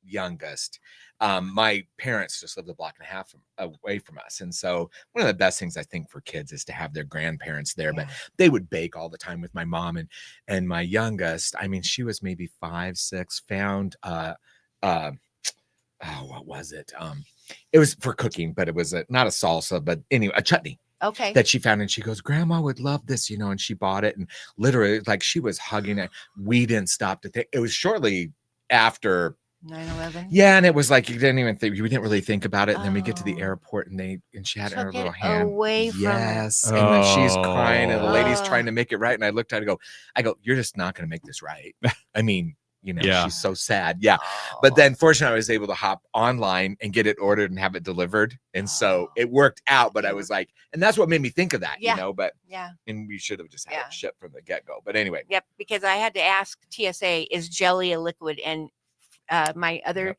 youngest, my parents just lived a block and a half away from us, and so one of the best things I think for kids is to have their grandparents there. But they would bake all the time with my mom and my youngest. I mean, she was maybe 5, 6. Found what was it? It was for cooking, but it was not a salsa, but anyway, a chutney.
Okay.
That she found, and she goes, Grandma would love this, and she bought it, and literally, like, she was hugging it. We didn't stop to think. It was shortly after
9/11.
Yeah, and it was like you didn't even think, we didn't really think about it. And then we get to the airport, and she had it in her
Took
little
it
hand.
away from her.
Yes, and then she's crying, and the lady's trying to make it right. And I looked at her, I go, you're just not going to make this right. I mean, she's so sad. Yeah. But then fortunately I was able to hop online and get it ordered and have it delivered. And so it worked out, but I was like, and that's what made me think of that, but and we should have just had it shipped from the get-go. But anyway.
Yep. Because I had to ask TSA, is jelly a liquid? And my other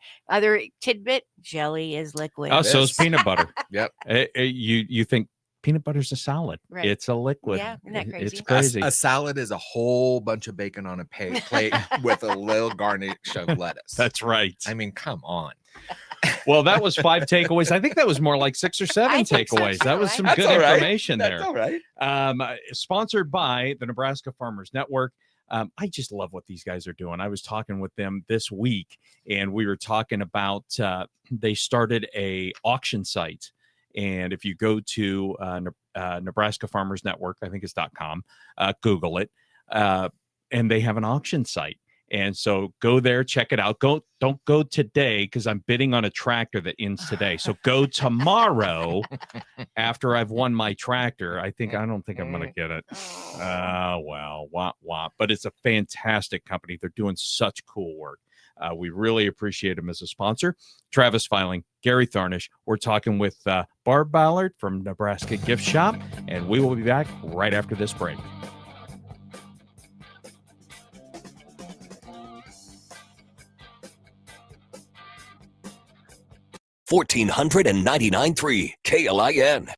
tidbit, jelly is liquid.
Oh, so is peanut butter.
Yep.
You think peanut butter's a solid?
Right.
It's a liquid.
Yeah, isn't that crazy?
It's crazy.
A salad is a whole bunch of bacon on a plate with a little garnish of lettuce.
That's right.
I mean, come on.
Well, that was 5 takeaways. I think that was more like 6 or 7 takeaways. That was some good information there.
That's all right.
Sponsored by the Nebraska Farmers Network. I just love what these guys are doing. I was talking with them this week, and we were talking about they started a auction site. And if you go to Nebraska Farmers Network, I think it's .com, Google it, and they have an auction site. And so go there, check it out. Don't go today because I'm bidding on a tractor that ends today. So go tomorrow after I've won my tractor. I don't think I'm going to get it. Well, wah. But it's a fantastic company. They're doing such cool work. We really appreciate them as a sponsor. Travis Filing, Gary Tharnish. We're talking with Barb Ballard from Nebraska Gift Shop, and we will be back right after this break.
$1,499.3 KLIN.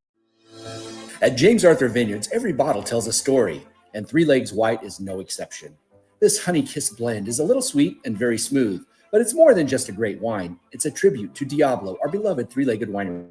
At James Arthur Vineyards, every bottle tells a story, and Three Legs White is no exception. This honey-kissed blend is a little sweet and very smooth, but it's more than just a great wine. It's a tribute to Diablo, our beloved three-legged winery.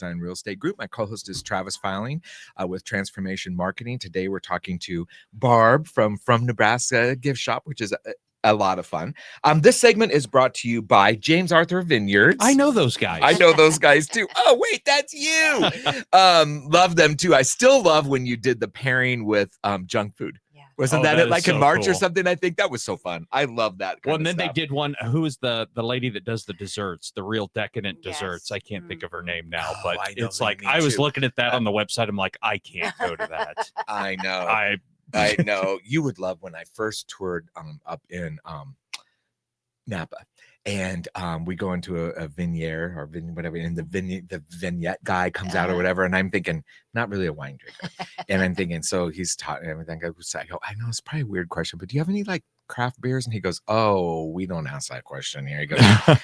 Design Real Estate Group. My co-host is Travis Filing with Transformation Marketing. Today we're talking to Barb from Nebraska Gift Shop, which is a lot of fun. This segment is brought to you by James Arthur Vineyards.
I know those guys.
I know those guys too. Oh, wait, that's you. Love them too. I still love when you did the pairing with junk food. Wasn't that it like in March or something? I think that was so fun. I love that.
Well, and then they did one. Who is the lady that does the desserts, the real decadent desserts? I can't think of her name now, but it's like I was looking at that on the website. I'm like, I can't go to that.
I know. I know. You would love when I first toured up in Napa. And we go into a vineyard or whatever, and the vignette guy comes out or whatever, and I'm thinking, not really a wine drinker. And I'm thinking, so he's taught everything. I go, I know it's probably a weird question, but do you have any like craft beers? And he goes, oh, we don't ask that question here. He goes,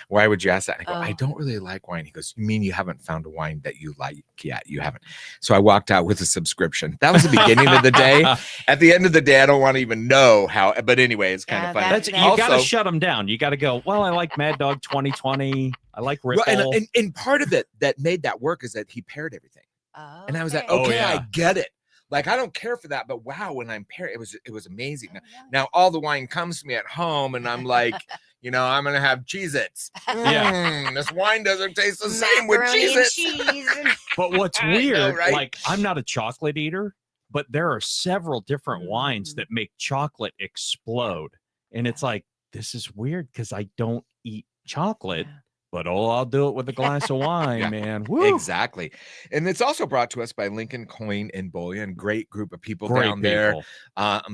why would you ask that? And I go, I don't really like wine. He goes, you mean you haven't found a wine that you like yet? You haven't. So I walked out with a subscription. That was the beginning of the day. At the end of the day, I don't want to even know how, but anyway, it's kind of fun.
You got to shut them down. You got to go, well, I like Mad Dog 2020. I like Ripple.
Well, and part of it that made that work is that he paired everything. And I was like, okay, I get it. Like, I don't care for that, but wow, when I'm paired, it was amazing. Now all the wine comes to me at home, and I'm like, I'm gonna have Cheez-Its. This wine doesn't taste the same with Cheez-Its.
But what's weird, like I'm not a chocolate eater, but there are several different wines that make chocolate explode. And it's like, this is weird because I don't eat chocolate. But I'll do it with a glass of wine, man. Woo.
Exactly. And it's also brought to us by Lincoln Coin and Bullion. Great group of people down there.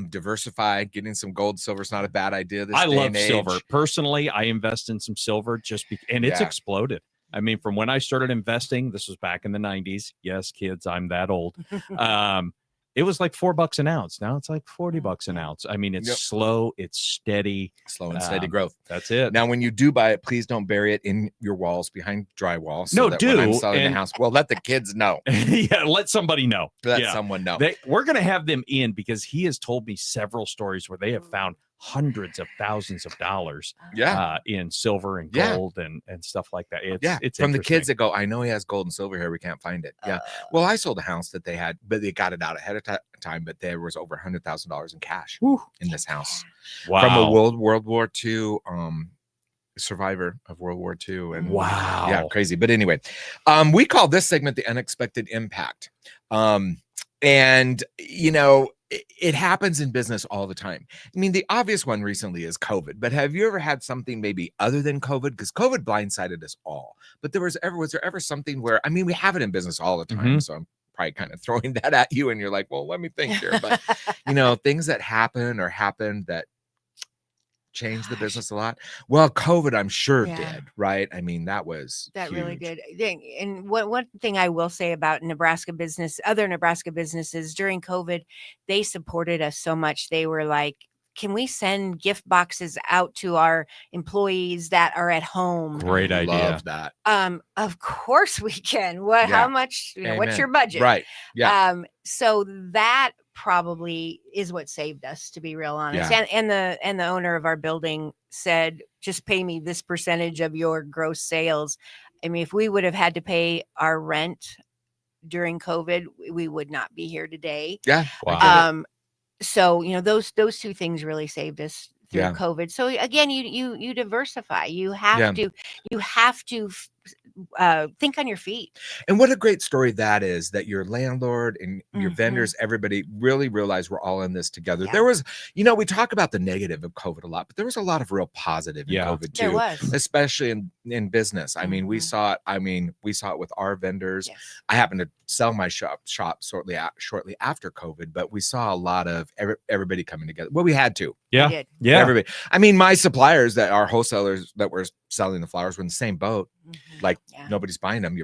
Diversify, getting some gold, silver is not a bad idea.
I love silver. Personally, I invest in some silver and it's exploded. I mean, from when I started investing, this was back in the 90s. Yes, kids, I'm that old. It was like $4 an ounce. Now it's like $40 an ounce. I mean, it's slow, it's steady.
Slow and steady growth.
That's it.
Now, when you do buy it, please don't bury it in your walls behind drywall.
So
when I'm selling the house, well, let the kids know.
Let somebody know.
Let someone know.
We're going to have them in because he has told me several stories where they have found hundreds of thousands of dollars in silver and gold and stuff like that. It's
from the kids that go, I know he has gold and silver here, we can't find it. Well, I sold a house that they had, but they got it out ahead of time, but there was over $100,000 in cash in this house.
Wow.
From a World War II survivor of World War II. And crazy. But anyway, we call this segment the unexpected impact. And it happens in business all the time. I mean, the obvious one recently is COVID, but have you ever had something maybe other than COVID? Because COVID blindsided us all. But was there ever something where, I mean, we have it in business all the time. So I'm probably kind of throwing that at you and you're like, well, let me think here. But, things that happened that changed the business a lot. Well, COVID, I'm sure did, right? I mean, that was huge.
Really good. And one thing I will say about other Nebraska businesses during COVID, they supported us so much. They were like, can we send gift boxes out to our employees that are at home?
Great idea.
Love that.
Of course we can. How much, what's your budget?
Right. Yeah.
So that probably is what saved us, to be real honest. And the owner of our building said, just pay me this percentage of your gross sales. I mean, if we would have had to pay our rent during COVID, we would not be here today.
Yeah.
Wow. So, those two things really saved us through COVID. So again, you diversify. You have to think on your feet.
And what a great story that is, that your landlord and your vendors, everybody really realized we're all in this together. There was, we talk about the negative of COVID a lot, but there was a lot of real positive in COVID too, especially in business. I mean, we saw it with our vendors. I happened to sell my shop shortly after COVID, but we saw a lot of everybody coming together. Well, we had to.
Yeah.
Everybody. I mean, my suppliers that are wholesalers that were selling the flowers were in the same boat. Like nobody's buying them.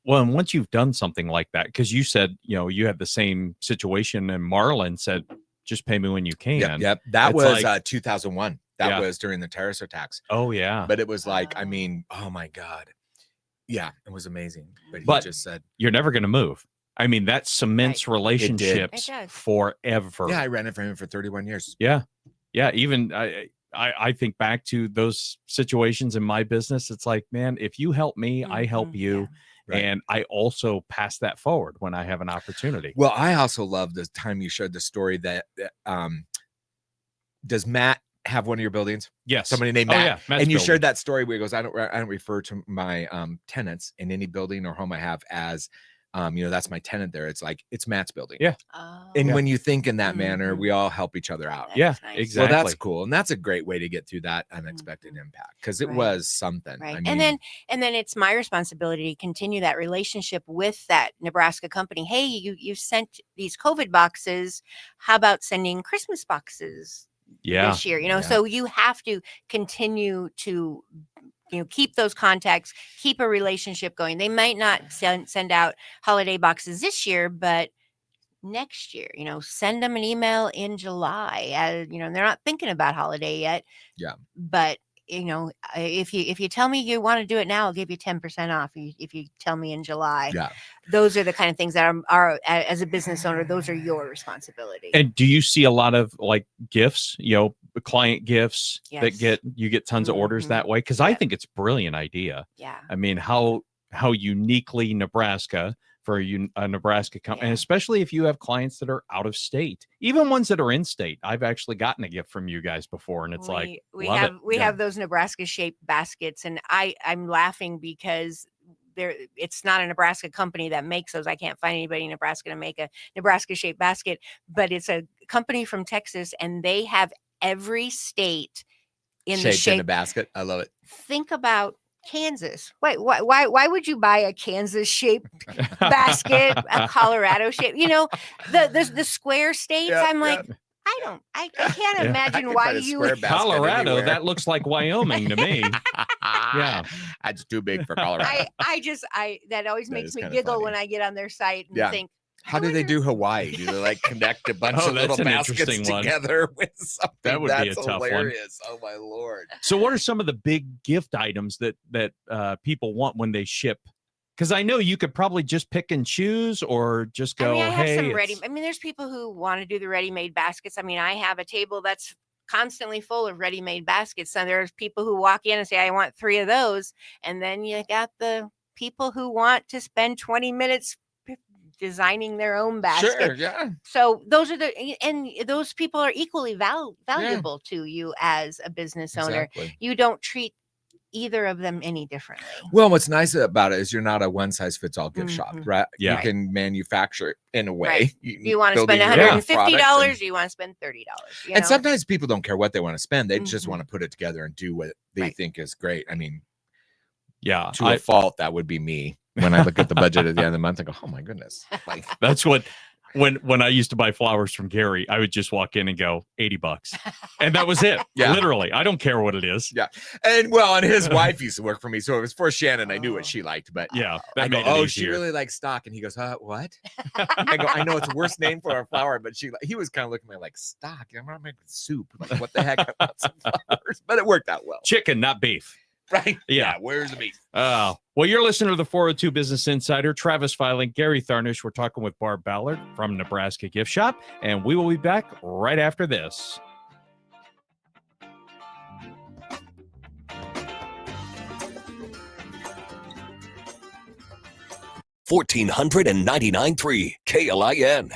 Well, and once you've done something like that, because you said, you had the same situation, and Marlon said, just pay me when you can.
Yep. That was 2001. That was during the terrorist attacks.
Oh yeah.
But it was like, I mean, oh my God. Yeah, it was amazing. But he just said,
you're never going to move. I mean, that cements relationships forever.
Yeah, I ran it for him for 31 years.
Yeah. Yeah. Even I think back to those situations in my business. It's like, man, if you help me, I help you.
Right.
And I also pass that forward when I have an opportunity.
Well, I also love the time you shared the story that does Matt have one of your buildings?
Yes.
Somebody named
Oh,
Matt.
yeah, Matt's
And you
building.
shared that story where he goes, I don't refer to my tenants in any building or home I have as that's my tenant there. It's like it's Matt's building.
Yeah.
And
Yeah.
when you think in that manner, we all help each other out.
Yeah, exactly.
Well, that's cool. And that's a great way to get through that unexpected impact because it
Right.
was something.
Right.
I mean,
and then it's my responsibility to continue that relationship with that Nebraska company. Hey, you sent these COVID boxes. How about sending Christmas boxes this year?
Yeah.
So you have to continue to keep those contacts, keep a relationship going. They might not send out holiday boxes this year, but next year, send them an email in July. They're not thinking about holiday yet.
Yeah.
But if you tell me you want to do it now, I'll give you 10% off. If you tell me in July.
Yeah.
Those are the kind of things that are as a business owner, those are your responsibility.
And do you see a lot of like gifts, client gifts
Yes.
that you get tons of orders that way? Because I think it's a brilliant idea.
Yeah.
I mean, how uniquely Nebraska for a Nebraska company, and especially if you have clients that are out of state, even ones that are in state. I've actually gotten a gift from you guys before, and it's
we
love
have those Nebraska shaped baskets, and I'm laughing because it's not a Nebraska company that makes those. I can't find anybody in Nebraska to make a Nebraska shaped basket, but it's a company from Texas, and they have every state in the
shaped
shape
in a basket. I love it.
Think about Kansas. Why would you buy a Kansas shaped basket, a Colorado shape? The square states. I'm like, I can't imagine why you would.
Colorado. That looks like Wyoming to me. Yeah,
that's too big for Colorado.
That always makes me giggle when I get on their site and think,
how do they do Hawaii? Do they like connect a bunch of little baskets together with something?
That would be a
that's
tough
hilarious. One. Oh my Lord.
So what are some of the big gift items that people want when they ship? Because I know you could probably just pick and choose or just go,
I have some
hey,
there's people who want to do the ready-made baskets. I have a table that's constantly full of ready-made baskets. So there's people who walk in and say, I want 3 of those. And then you got the people who want to spend 20 minutes designing their own basket.
Sure, yeah.
So those people are equally valuable to you as a business owner.
Exactly.
You don't treat either of them any differently.
Well, what's nice about it is you're not a one size fits all gift shop, right?
Yeah.
You can manufacture it in a way.
Right. You want to spend $150, you want to spend $30.
And sometimes people don't care what they want to spend. They just want to put it together and do what they think is great. I mean,
yeah,
to a fault, that would be me. When I look at the budget at the end of the month, I go, oh my goodness. Like
that's what when I used to buy flowers from Gary, I would just walk in and go $80. And that was it.
Yeah.
Literally. I don't care what it is.
Yeah. And his wife used to work for me. So it was for Shannon. I knew what she liked, but
yeah,
I go, she really likes stock. And he goes, what? I go, I know it's a worse name for a flower, but he was kind of looking at me like stock. I'm not making soup. Like, what the heck? I want some flowers. But it worked out well.
Chicken, not beef.
Right.
Yeah.
Where's the beef?
Well, you're listening to the 402 Business Insider. Travis Filing, Gary Tharnish. We're talking with Barb Ballard from Nebraska Gift Shop, and we will be back right after this.
$1,499.3 KLIN.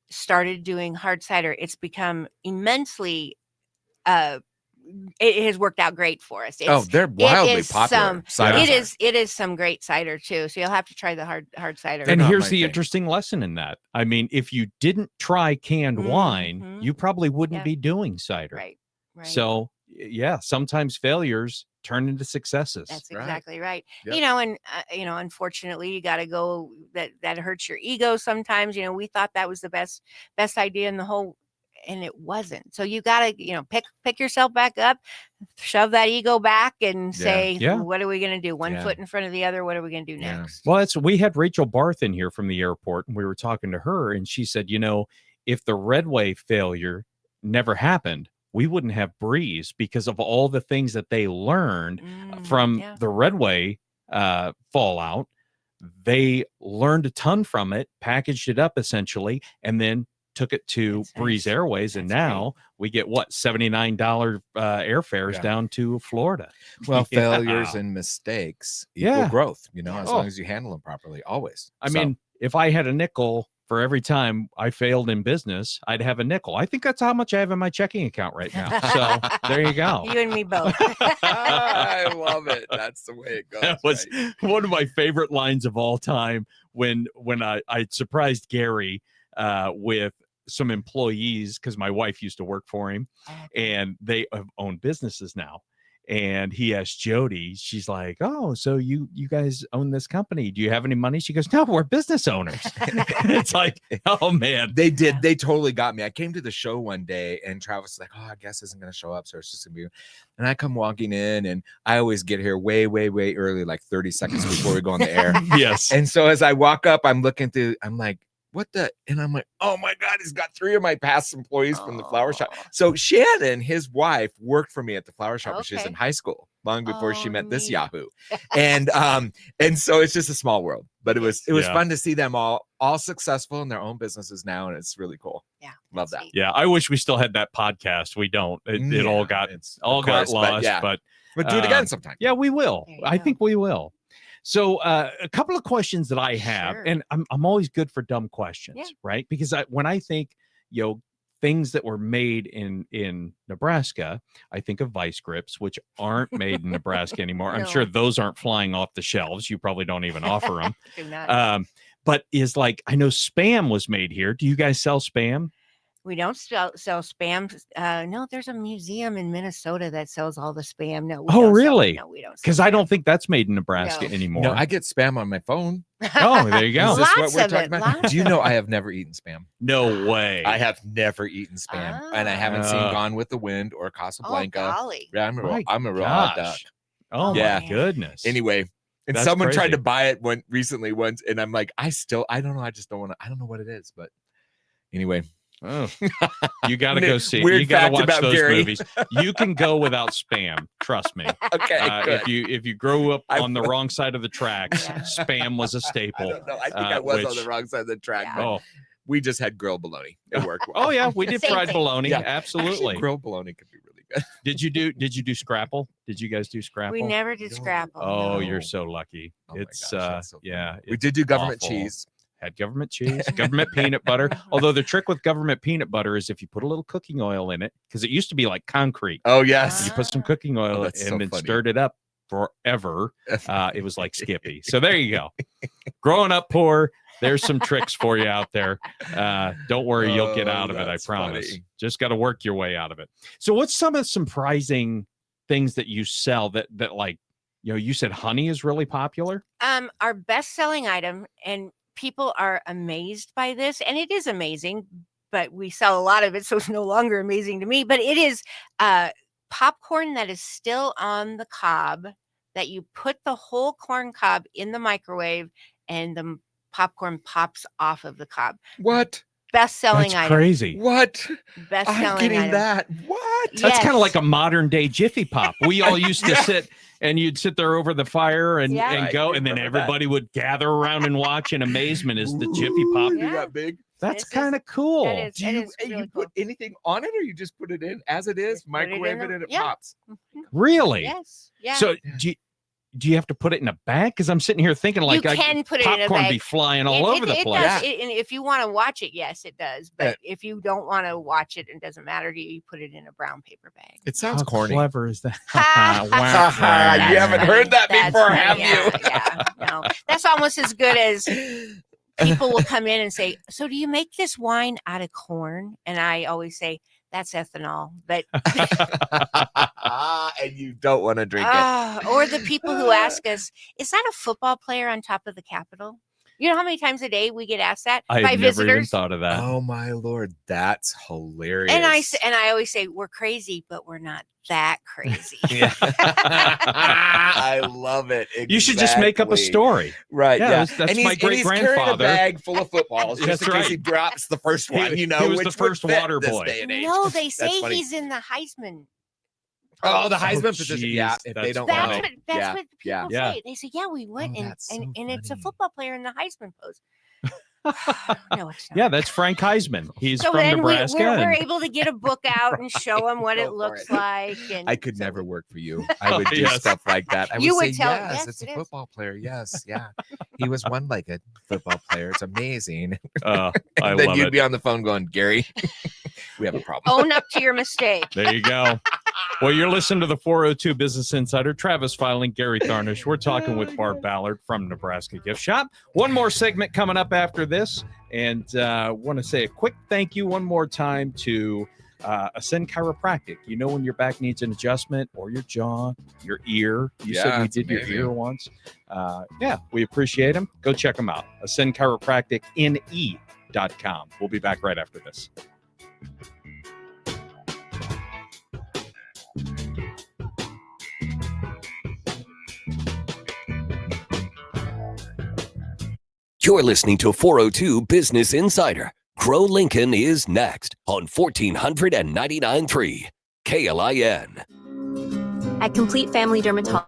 started doing hard cider, it's become immensely it has worked out great for us.
They're wildly
It
popular. Ciders
is some great cider too. So you'll have to try the hard cider.
And here's the interesting lesson in that. I mean, if you didn't try canned wine, you probably wouldn't be doing cider.
Right.
So yeah, sometimes failures turn into successes.
That's exactly right.
Yep.
You know, and unfortunately, you got to go. That hurts your ego sometimes. You know, we thought that was the best idea in the whole, and it wasn't. So you got to, pick yourself back up, shove that ego back, and say, what are we going to do? One foot in front of the other. What are we going to do next?
Well, we had Rachel Barth in here from the airport, and we were talking to her, and she said, if the Redway failure never happened, we wouldn't have Breeze because of all the things that they learned from the Redway fallout. They learned a ton from it, packaged it up essentially, and then took it to Breeze Airways. And now we get $79 airfares down to Florida.
Well, failures and mistakes equal growth, as long as you handle them properly, always.
I mean, if I had a nickel for every time I failed in business, I'd have a nickel. I think that's how much I have in my checking account right now. So there you go.
You and me both.
I love it. That's the way it goes.
That was one of my favorite lines of all time when I surprised Gary with some employees, because my wife used to work for him, and they own businesses now. And he asked Jody, she's like, "Oh, so you guys own this company? Do you have any money?" She goes, "No, we're business owners." It's like, oh man,
they did. They totally got me. I came to the show one day, and Travis was like, "Oh, I guess isn't going to show up, so it's just gonna be." And I come walking in, and I always get here way, way, way early, like 30 seconds before we go on the air.
Yes.
And so as I walk up, I'm looking through. I'm like, what the? And I'm like, oh my God, he's got 3 of my past employees from the flower shop. So Shannon, his wife, worked for me at the flower shop when she was in high school, long before she met this Yahoo. And so it's just a small world, but it was fun to see them all successful in their own businesses now, and it's really cool.
Yeah,
love that.
Yeah, I wish we still had that podcast. We don't. It all got lost, but
do it again sometime.
Yeah, we will. I think we will. So a couple of questions that I have, and I'm always good for dumb questions, right? Because when I think, things that were made in Nebraska, I think of vice grips, which aren't made in Nebraska anymore. I'm sure those aren't flying off the shelves. You probably don't even offer them.
Do not.
But I know Spam was made here. Do you guys sell Spam?
We don't sell Spam. No, there's a museum in Minnesota that sells all the Spam. No.
Really?
No, we don't.
Because I don't think that's made in Nebraska anymore.
No, I get Spam on my phone.
Oh, there you go.
Is this what we're talking about? Do you know I have never eaten Spam?
No way.
I have never eaten Spam, and I haven't seen Gone with the Wind or Casablanca.
Oh, golly.
Yeah, I'm a real hot duck.
Oh my goodness.
Anyway. And
That's
someone
crazy.
tried to buy it recently once, and I'm like, I don't know. I just don't want to. I don't know what it is, but anyway.
Oh, you got to go see it.
Weird
You got to
fact
watch
about
those
Gary.
movies. You can go without Spam. Trust me.
Okay. Good.
If you grew up on the wrong side of the tracks, Spam was a staple.
I don't know. I think I was on the wrong side of the track. But we just had grilled bologna. It worked well.
Oh yeah, we did
Same
fried
thing.
bologna.
Yeah.
Absolutely.
Actually, grilled bologna could be really good.
Did you do Scrapple? Did you guys do Scrapple?
We never did Scrapple.
Oh,
no.
you're so lucky.
Oh my
It's
gosh, that's so
yeah.
we
it's
did do government
awful.
cheese.
Had government cheese, government peanut butter. Although the trick with government peanut butter is if you put a little cooking oil in it, because it used to be like concrete.
Oh yes.
You put some cooking oil
that's
in
so
and
funny.
stirred it up forever. It was like Skippy. So there you go. Growing up poor, there's some tricks for you out there. Don't worry, you'll get out of it. I
that's
promise.
funny.
Just got to work your way out of it. So what's some of the surprising things that you sell that like, you said honey is really popular?
Our best-selling item, and people are amazed by this, and it is amazing, but we sell a lot of it, so it's no longer amazing to me. But it is popcorn that is still on the cob, that you put the whole corn cob in the microwave, and the popcorn pops off of the cob.
What?
Best-selling
That's
item.
crazy.
What?
Best-selling
I'm getting
item.
that. What?
That's kind
Yes.
of like a modern day Jiffy Pop. We all used to sit and you'd sit there over the fire and,
Yeah.
and go, and then
Remember that.
everybody would gather around and watch in amazement as the Jiffy Pop.
You
Yeah.
got big.
That's
This is-
kind of cool.
That is,
Do
that
you,
is
you
really
put anything on it, or you just put it in as it is,
Just put it in
microwave it,
the-
and it
yeah.
pops?
cool.
Really?
Yes. Yeah.
So do you have to put it in a bag? Because I'm sitting here thinking like
you can put it in a
popcorn
bag.
be flying all over the
It
place.
does. And if you want to watch it, yes, it does. But if you don't want to watch it, it doesn't matter to you. You put it in a brown paper bag.
It sounds
How
corny.
clever is that?
You haven't heard that before, have you?
Yeah, no. That's almost as good as people will come in and say, "So do you make this wine out of corn?" And I always say, "That's ethanol." But
and you don't want to drink it.
or the people who ask us, "Is that a football player on top of the Capitol?" You know how many times a day we get asked that
I
by
had never even
visitors?
thought of that.
Oh my Lord, that's hilarious.
And I always say, "We're crazy, but we're not that crazy."
Yeah.
I love it. Exactly.
You should just make up a story.
Right. Yeah.
That's
and
my great grandfather.
A bag full of footballs just
That's
in case
right.
he drops the first one.
He was
which
the first
would fit
water
this
boy.
day and age.
No, they say
That's funny.
he's in the Heisman.
Oh, the Heisman
Oh,
position.
geez,
Yeah. If they
that's
don't
That's
know.
what people
Yeah.
say. They say, "Yeah, we went
Oh,
and
that's so
it's a
funny.
football player in the Heisman pose." No, it's not.
Yeah, that's Frank Heisman. He's
So
from
then
Nebraska.
we're
and-
able to get a book out and show them what
Go
it
for
looks
it.
like. And
I could
so
never work for you. I would do
Yes.
stuff like that. I
You
would
would
say,
tell-
yes,
yes,
it's a
it is.
football player. Yes, yeah. He was one-legged football player. It's amazing.
I
And then
love
you'd
it.
be on the phone going, Gary, we have a problem.
own up to your mistake.
There you go. Well, you're listening to the 402 Business Insider. Travis Filing, Gary Tharnish. We're talking with Barb Ballard from Nebraska Gift Shop. One more segment coming up after this. And want to say a quick thank you one more time to Ascend Chiropractic. You know when your back needs an adjustment, or your jaw, your ear. You said we
it's
did
amazing.
your ear once. We appreciate them. Go check them out. Ascend Chiropractic, NE.com. We'll be back right after this.
You're listening to 402 Business Insider. Grow Lincoln is next on 1499.3 KLIN.
At Complete Family Dermatology.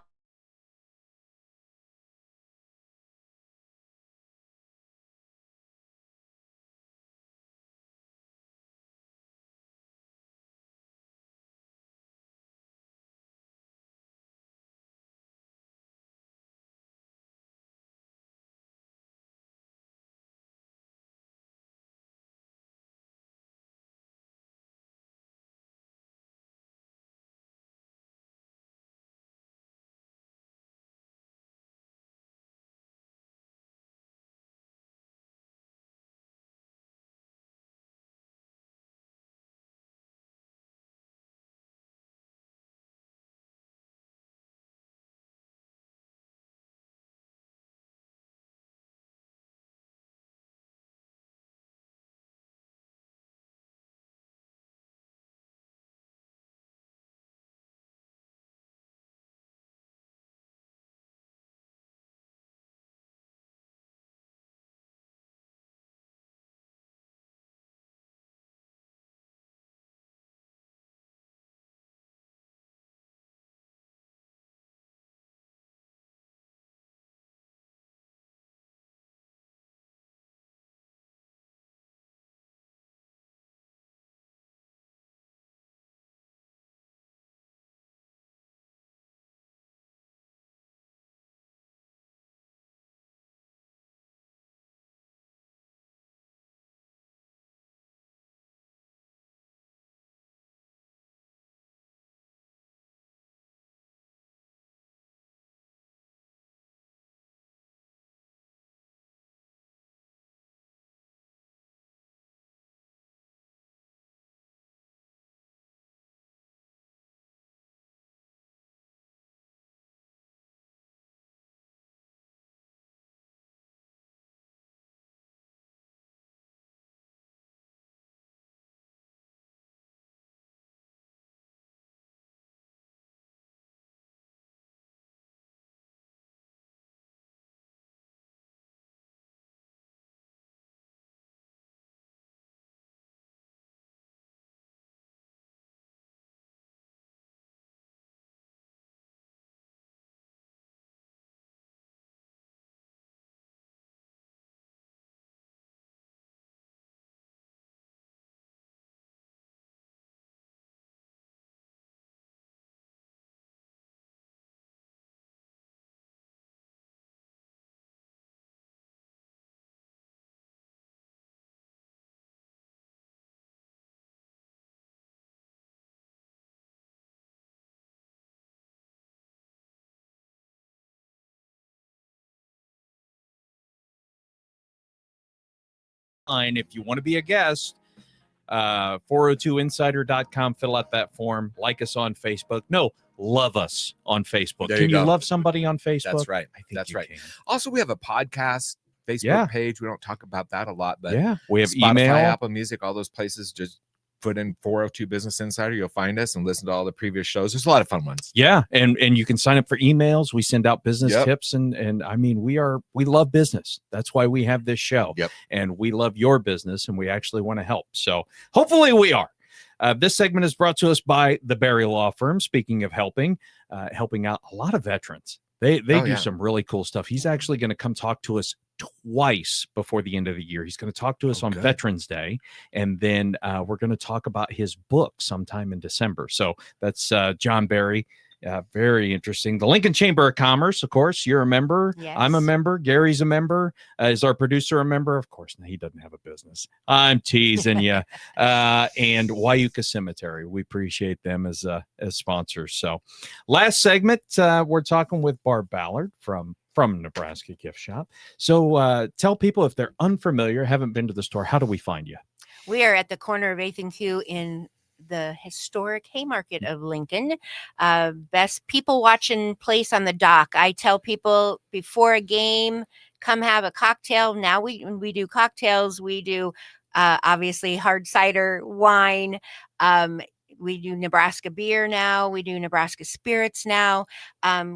line. If you want to be a guest, 402insider.com. Fill out that form. Like us on Facebook. No, love us on Facebook.
There
Can
you
you
go.
love somebody on Facebook?
That's right.
I think
That's
you
right.
can.
Also, we have a podcast Facebook page. We don't talk about that a lot, but
Yeah, we have
Spotify,
email.
Apple Music, all those places. Just put in 402 Business Insider. You'll find us and listen to all the previous shows. There's a lot of fun ones.
Yeah, and you can sign up for emails. We send out business
Yep.
tips, and I mean we love business. That's why we have this show.
Yep.
And we love your business, and we actually want to help. So hopefully we are. This segment is brought to us by the Barry Law Firm. Speaking of helping out a lot of veterans. They do some really cool stuff. He's actually going to come talk to us twice before the end of the year. He's going to talk to us on Veterans Day, and then we're going to talk about his book sometime in December. So that's John Barry. Very interesting. The Lincoln Chamber of Commerce, of course, you're a member.
Yes.
I'm a member. Gary's a member. Is our producer a member? Of course, no, he doesn't have a business. I'm teasing you. And Wyuka Cemetery. We appreciate them as sponsors. So last segment, we're talking with Barb Ballard from Nebraska Gift Shop. So tell people, if they're unfamiliar, haven't been to the store, how do we find you?
We are at the corner of 8th and Q in the historic Haymarket of Lincoln. Best people watching place on the dock. I tell people before a game, come have a cocktail. Now when we do cocktails, we do obviously hard cider, wine. We do Nebraska beer now. We do Nebraska spirits now.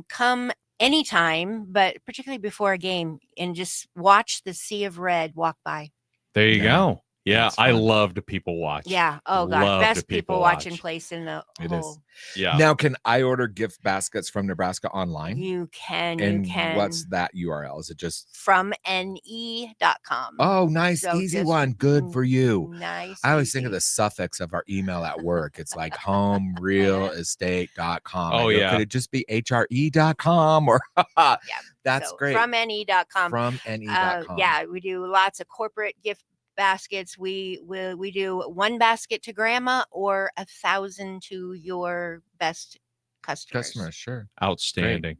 Come anytime, but particularly before a game, and just watch the sea of red walk by.
There you go. Yeah,
That's
I
fun.
love to people watch.
Yeah. Oh God,
Love
best
to people
people watching
watch.
place in the
It
whole.
is.
Yeah.
Now, can I order gift baskets from Nebraska online?
You can.
And
you can.
what's that URL? Is it just
From ne.com.
Oh, nice,
So
easy
just
one. Good for you.
Nice.
I always think of
easy.
the suffix of our email at work. It's like homerealestate.com.
Oh, yeah.
Could it just be hre.com or that's
So,
great.
From ne.com.
From ne.com.
Yeah, we do lots of corporate gift baskets. We do one basket to grandma or 1,000 to your best customers.
Sure.
Outstanding.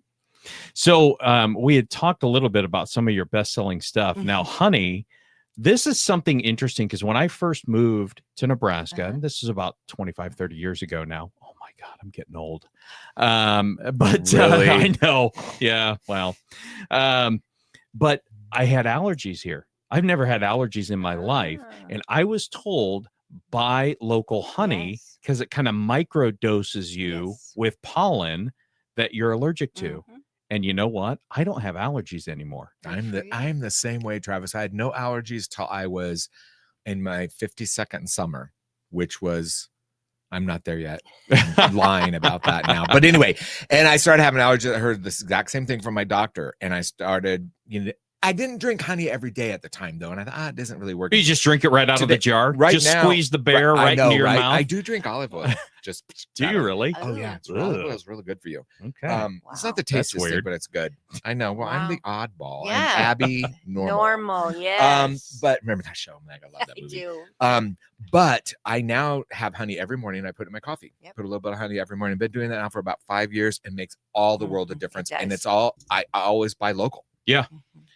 So we had talked a little bit about some of your best-selling stuff. Now, honey, this is something interesting because when I first moved to Nebraska, and this is about 25, 30 years ago now. Oh my God, I'm getting old. But
Really?
I know. Yeah, well. But I had allergies here. I've never had allergies in my life. And I was told buy local honey because it kind of microdoses you with pollen that you're allergic to. And you know what? I don't have allergies anymore.
I'm the same way, Travis. I had no allergies till I was in my 52nd summer, which was I'm not there yet. I'm lying about that now. But anyway, and I started having allergies. I heard this exact same thing from my doctor. And I started, I didn't drink honey every day at the time, though. And I thought, it doesn't really work.
You just drink it right out of the jar?
Right
just
now,
squeeze the bear right into your mouth?
I do drink olive oil. Just
Do you really?
Oh, yeah. Olive oil is really good for you.
Okay.
It's not the
That's
tastiest thing,
weird.
but it's good. I know. Well, I'm the oddball.
Yeah.
I'm Abby Normal.
Normal, yes.
But remember that show? I love that
I
movie.
do.
But I now have honey every morning. I put it in my coffee. Put a little bit of honey every morning. I've been doing that now for about 5 years. It makes all the world of difference. And it's all I always buy local.
Yeah.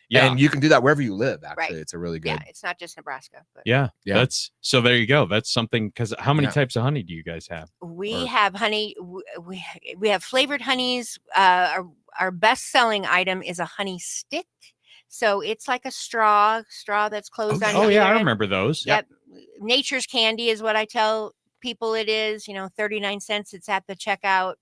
Yeah.
And you can do that wherever you live. Actually,
Right.
it's a really good.
Yeah, it's not just Nebraska. But
Yeah. That's so there you go. That's something because how many
Yeah.
types of honey do you guys have?
we have honey. We have flavored honeys. Our best selling item is a honey stick. So it's like a straw that's closed on.
Oh
either
yeah, I
end.
remember those.
Yep. Nature's candy is what I tell people it is. 39 cents. It's at the checkout.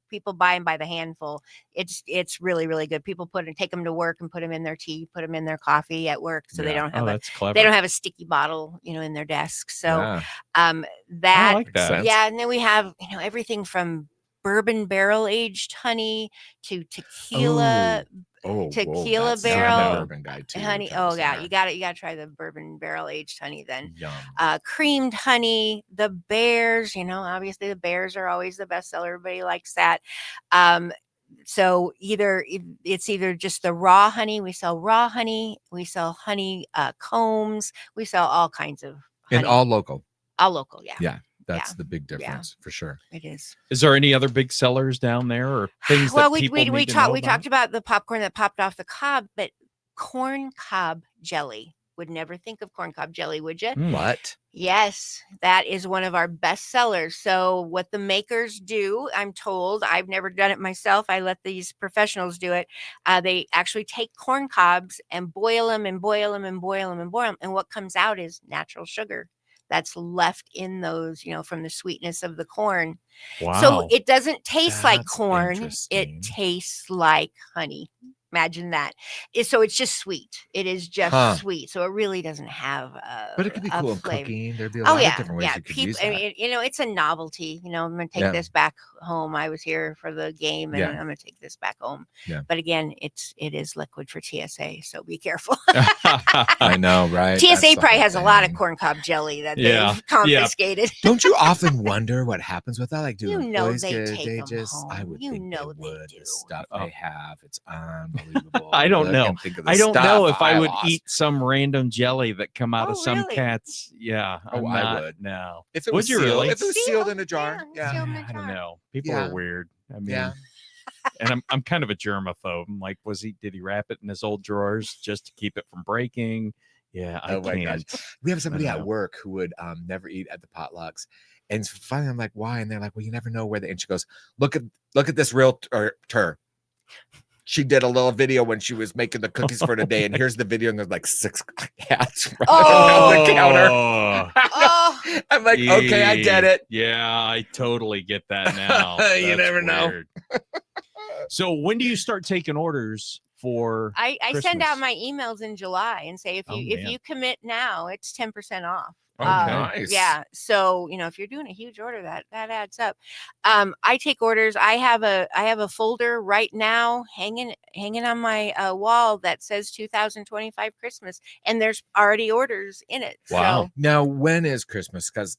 People buy them by the handful. It's really, really good. People take them to work and put them in their tea, put them in their coffee at work. So they don't have
that's clever.
they don't have a sticky bottle, in their desk. So
Yeah.
that,
I like that.
yeah. And then we have, everything from bourbon barrel aged honey to tequila. Tequila
that's-
barrel
I'm a bourbon guy too.
honey.
Travis,
Oh yeah,
yeah.
you got to try the bourbon barrel aged honey then.
Yum.
Creamed honey, the bears, obviously the bears are always the best seller. Everybody likes that. So it's either just the raw honey. We sell raw honey. We sell honey combs. We sell all kinds of honey.
And all local.
All local. Yeah.
Yeah. That's
Yeah.
the big difference for sure.
It is.
Is there any other big sellers down there or things
Well,
that
we
people
we
need to
talked
know
we
about?
talked about the popcorn that popped off the cob, but corn cob jelly. Would never think of corncob jelly, would you?
What?
Yes, that is one of our best sellers. So what the makers do, I'm told, I've never done it myself. I let these professionals do it. They actually take corn cobs and boil them and boil them and boil them and boil them. And what comes out is natural sugar that's left in those, from the sweetness of the corn.
Wow.
So it doesn't taste like
That's
corn.
interesting.
It tastes like honey. Imagine that. So it's just sweet. It is just sweet. So it really doesn't have
But it could be
a
cool in
flavor.
cooking. There'd be a
Oh
lot
yeah,
of different ways
yeah.
you could
People,
use that.
I mean, it's a novelty. I'm going to take
Yeah.
this back home. I was here for the game, and
Yeah.
I'm going to take this back home.
Yeah.
But again, it is liquid for TSA, so be careful.
I know, right?
TSA
That's the
probably
whole
has a lot of
thing.
corncob jelly that
Yeah.
they've confiscated.
Don't you often wonder what happens with that? Like, do
You know
employees
they
get
take
they
'em
just? I
home.
would
You
think
know
they
they
would.
do.
The stuff
Oh.
they have, it's unbelievable.
I don't
Look
know.
and think of the
I don't know
stuff
if I would
lost.
eat some random jelly that come out of
Oh,
some
really?
cats. Yeah.
Oh,
I'm
I
not-
would.
No.
If it
Would
was
you
sealed,
really?
if it was sealed in a jar,
Yeah,
yeah.
sealed in a
I don't
jar.
know. People
Yeah.
are weird. I mean,
Yeah.
and I'm kind of a germaphobe. I'm like, did he wrap it in his old drawers just to keep it from breaking? Yeah, I
Oh my
can't.
gosh. We have somebody
I
at
don't know.
work who would never eat at the potlucks. And finally I'm like, why? And they're like, well, you never know where and she goes, look at this real tur. She did a little video when she was making the cookies for today, and here's the video, and there's like 6 cats running around the counter.
Oh.
I'm like, okay, I get it.
Yeah, I totally get that now.
You
That's
never know.
weird. So when do you start taking orders for
I send out
Christmas?
my emails in July and say if
Oh, man.
you commit now, it's 10% off.
Oh, nice.
Yeah. So, if you're doing a huge order, that adds up. I take orders. I have a folder right now hanging on my wall that says 2025 Christmas, and there's already orders in it.
Wow.
So
Now, when is Christmas? Because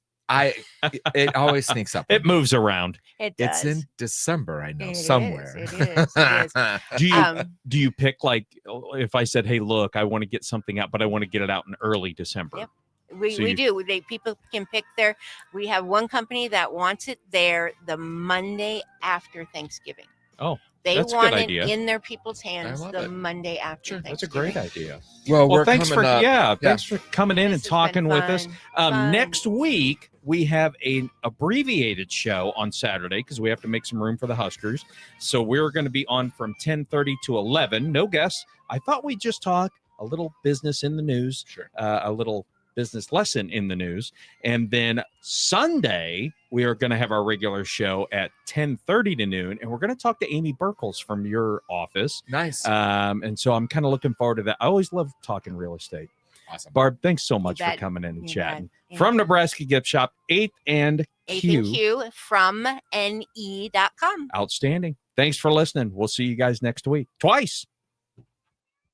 it always sneaks up.
It moves around.
it does.
It's in December, I know,
It is,
somewhere.
it is, it is.
Do you pick, like, if I said, hey, look, I want to get something out, but I want to get it out in early December?
Yep.
So
We do. People can pick we have one company that wants it there the Monday after Thanksgiving.
Oh,
They
that's a
want
good
it
idea.
in their people's hands
love
the
it.
Monday after
Sure, that's a
Thanksgiving.
great idea.
Well, we're
thanks for
coming up.
thanks for coming in
This
and
has
talking
been
with us.
fun.
Next week we have an abbreviated show on Saturday because we have to make some room for the Huskers. So we're going to be on from 10:30 to 11. No guests. I thought we'd just talk a little business in the news,
Sure.
a little business lesson in the news, and then Sunday we are going to have our regular show at 10:30 to noon, and we're going to talk to Amy Burkles from your office.
Nice.
And so I'm kind of looking forward to that. I always love talking real estate.
Awesome.
Barb, thanks so much for
bet.
coming in and
You
chatting.
bet.
From Nebraska Gift Shop, 8th and
8th
Q.
and Q from ne.com.
Outstanding. Thanks for listening. We'll see you guys next week. Twice.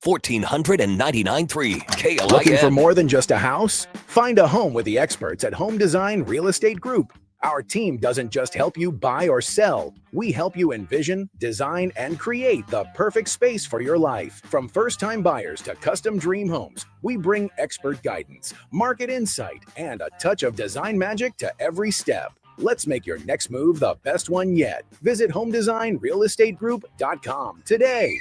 1499.3 KLIN.
Looking for more than just a house? Find a home with the experts at Home Design Real Estate Group. Our team doesn't just help you buy or sell. We help you envision, design, and create the perfect space for your life. From first-time buyers to custom dream homes, we bring expert guidance, market insight, and a touch of design magic to every step. Let's make your next move the best one yet. Visit homedesignrealestategroup.com today.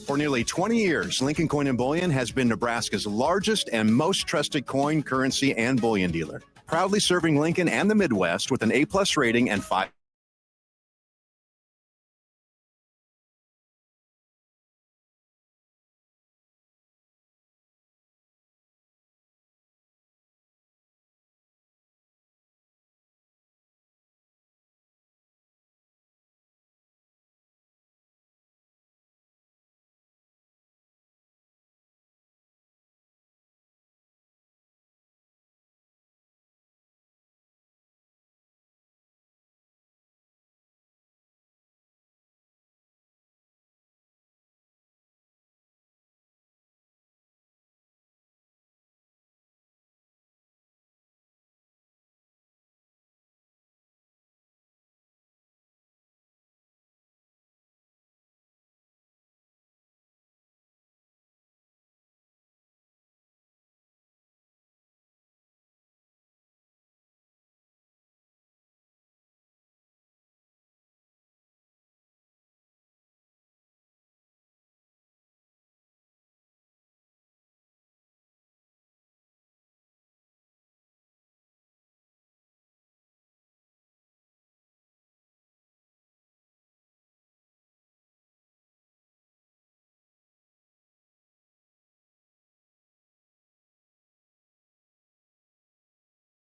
For nearly 20 years, Lincoln Coin & Bullion has been Nebraska's largest and most trusted coin, currency, and bullion dealer. Proudly serving Lincoln and the Midwest with an A+ rating and 5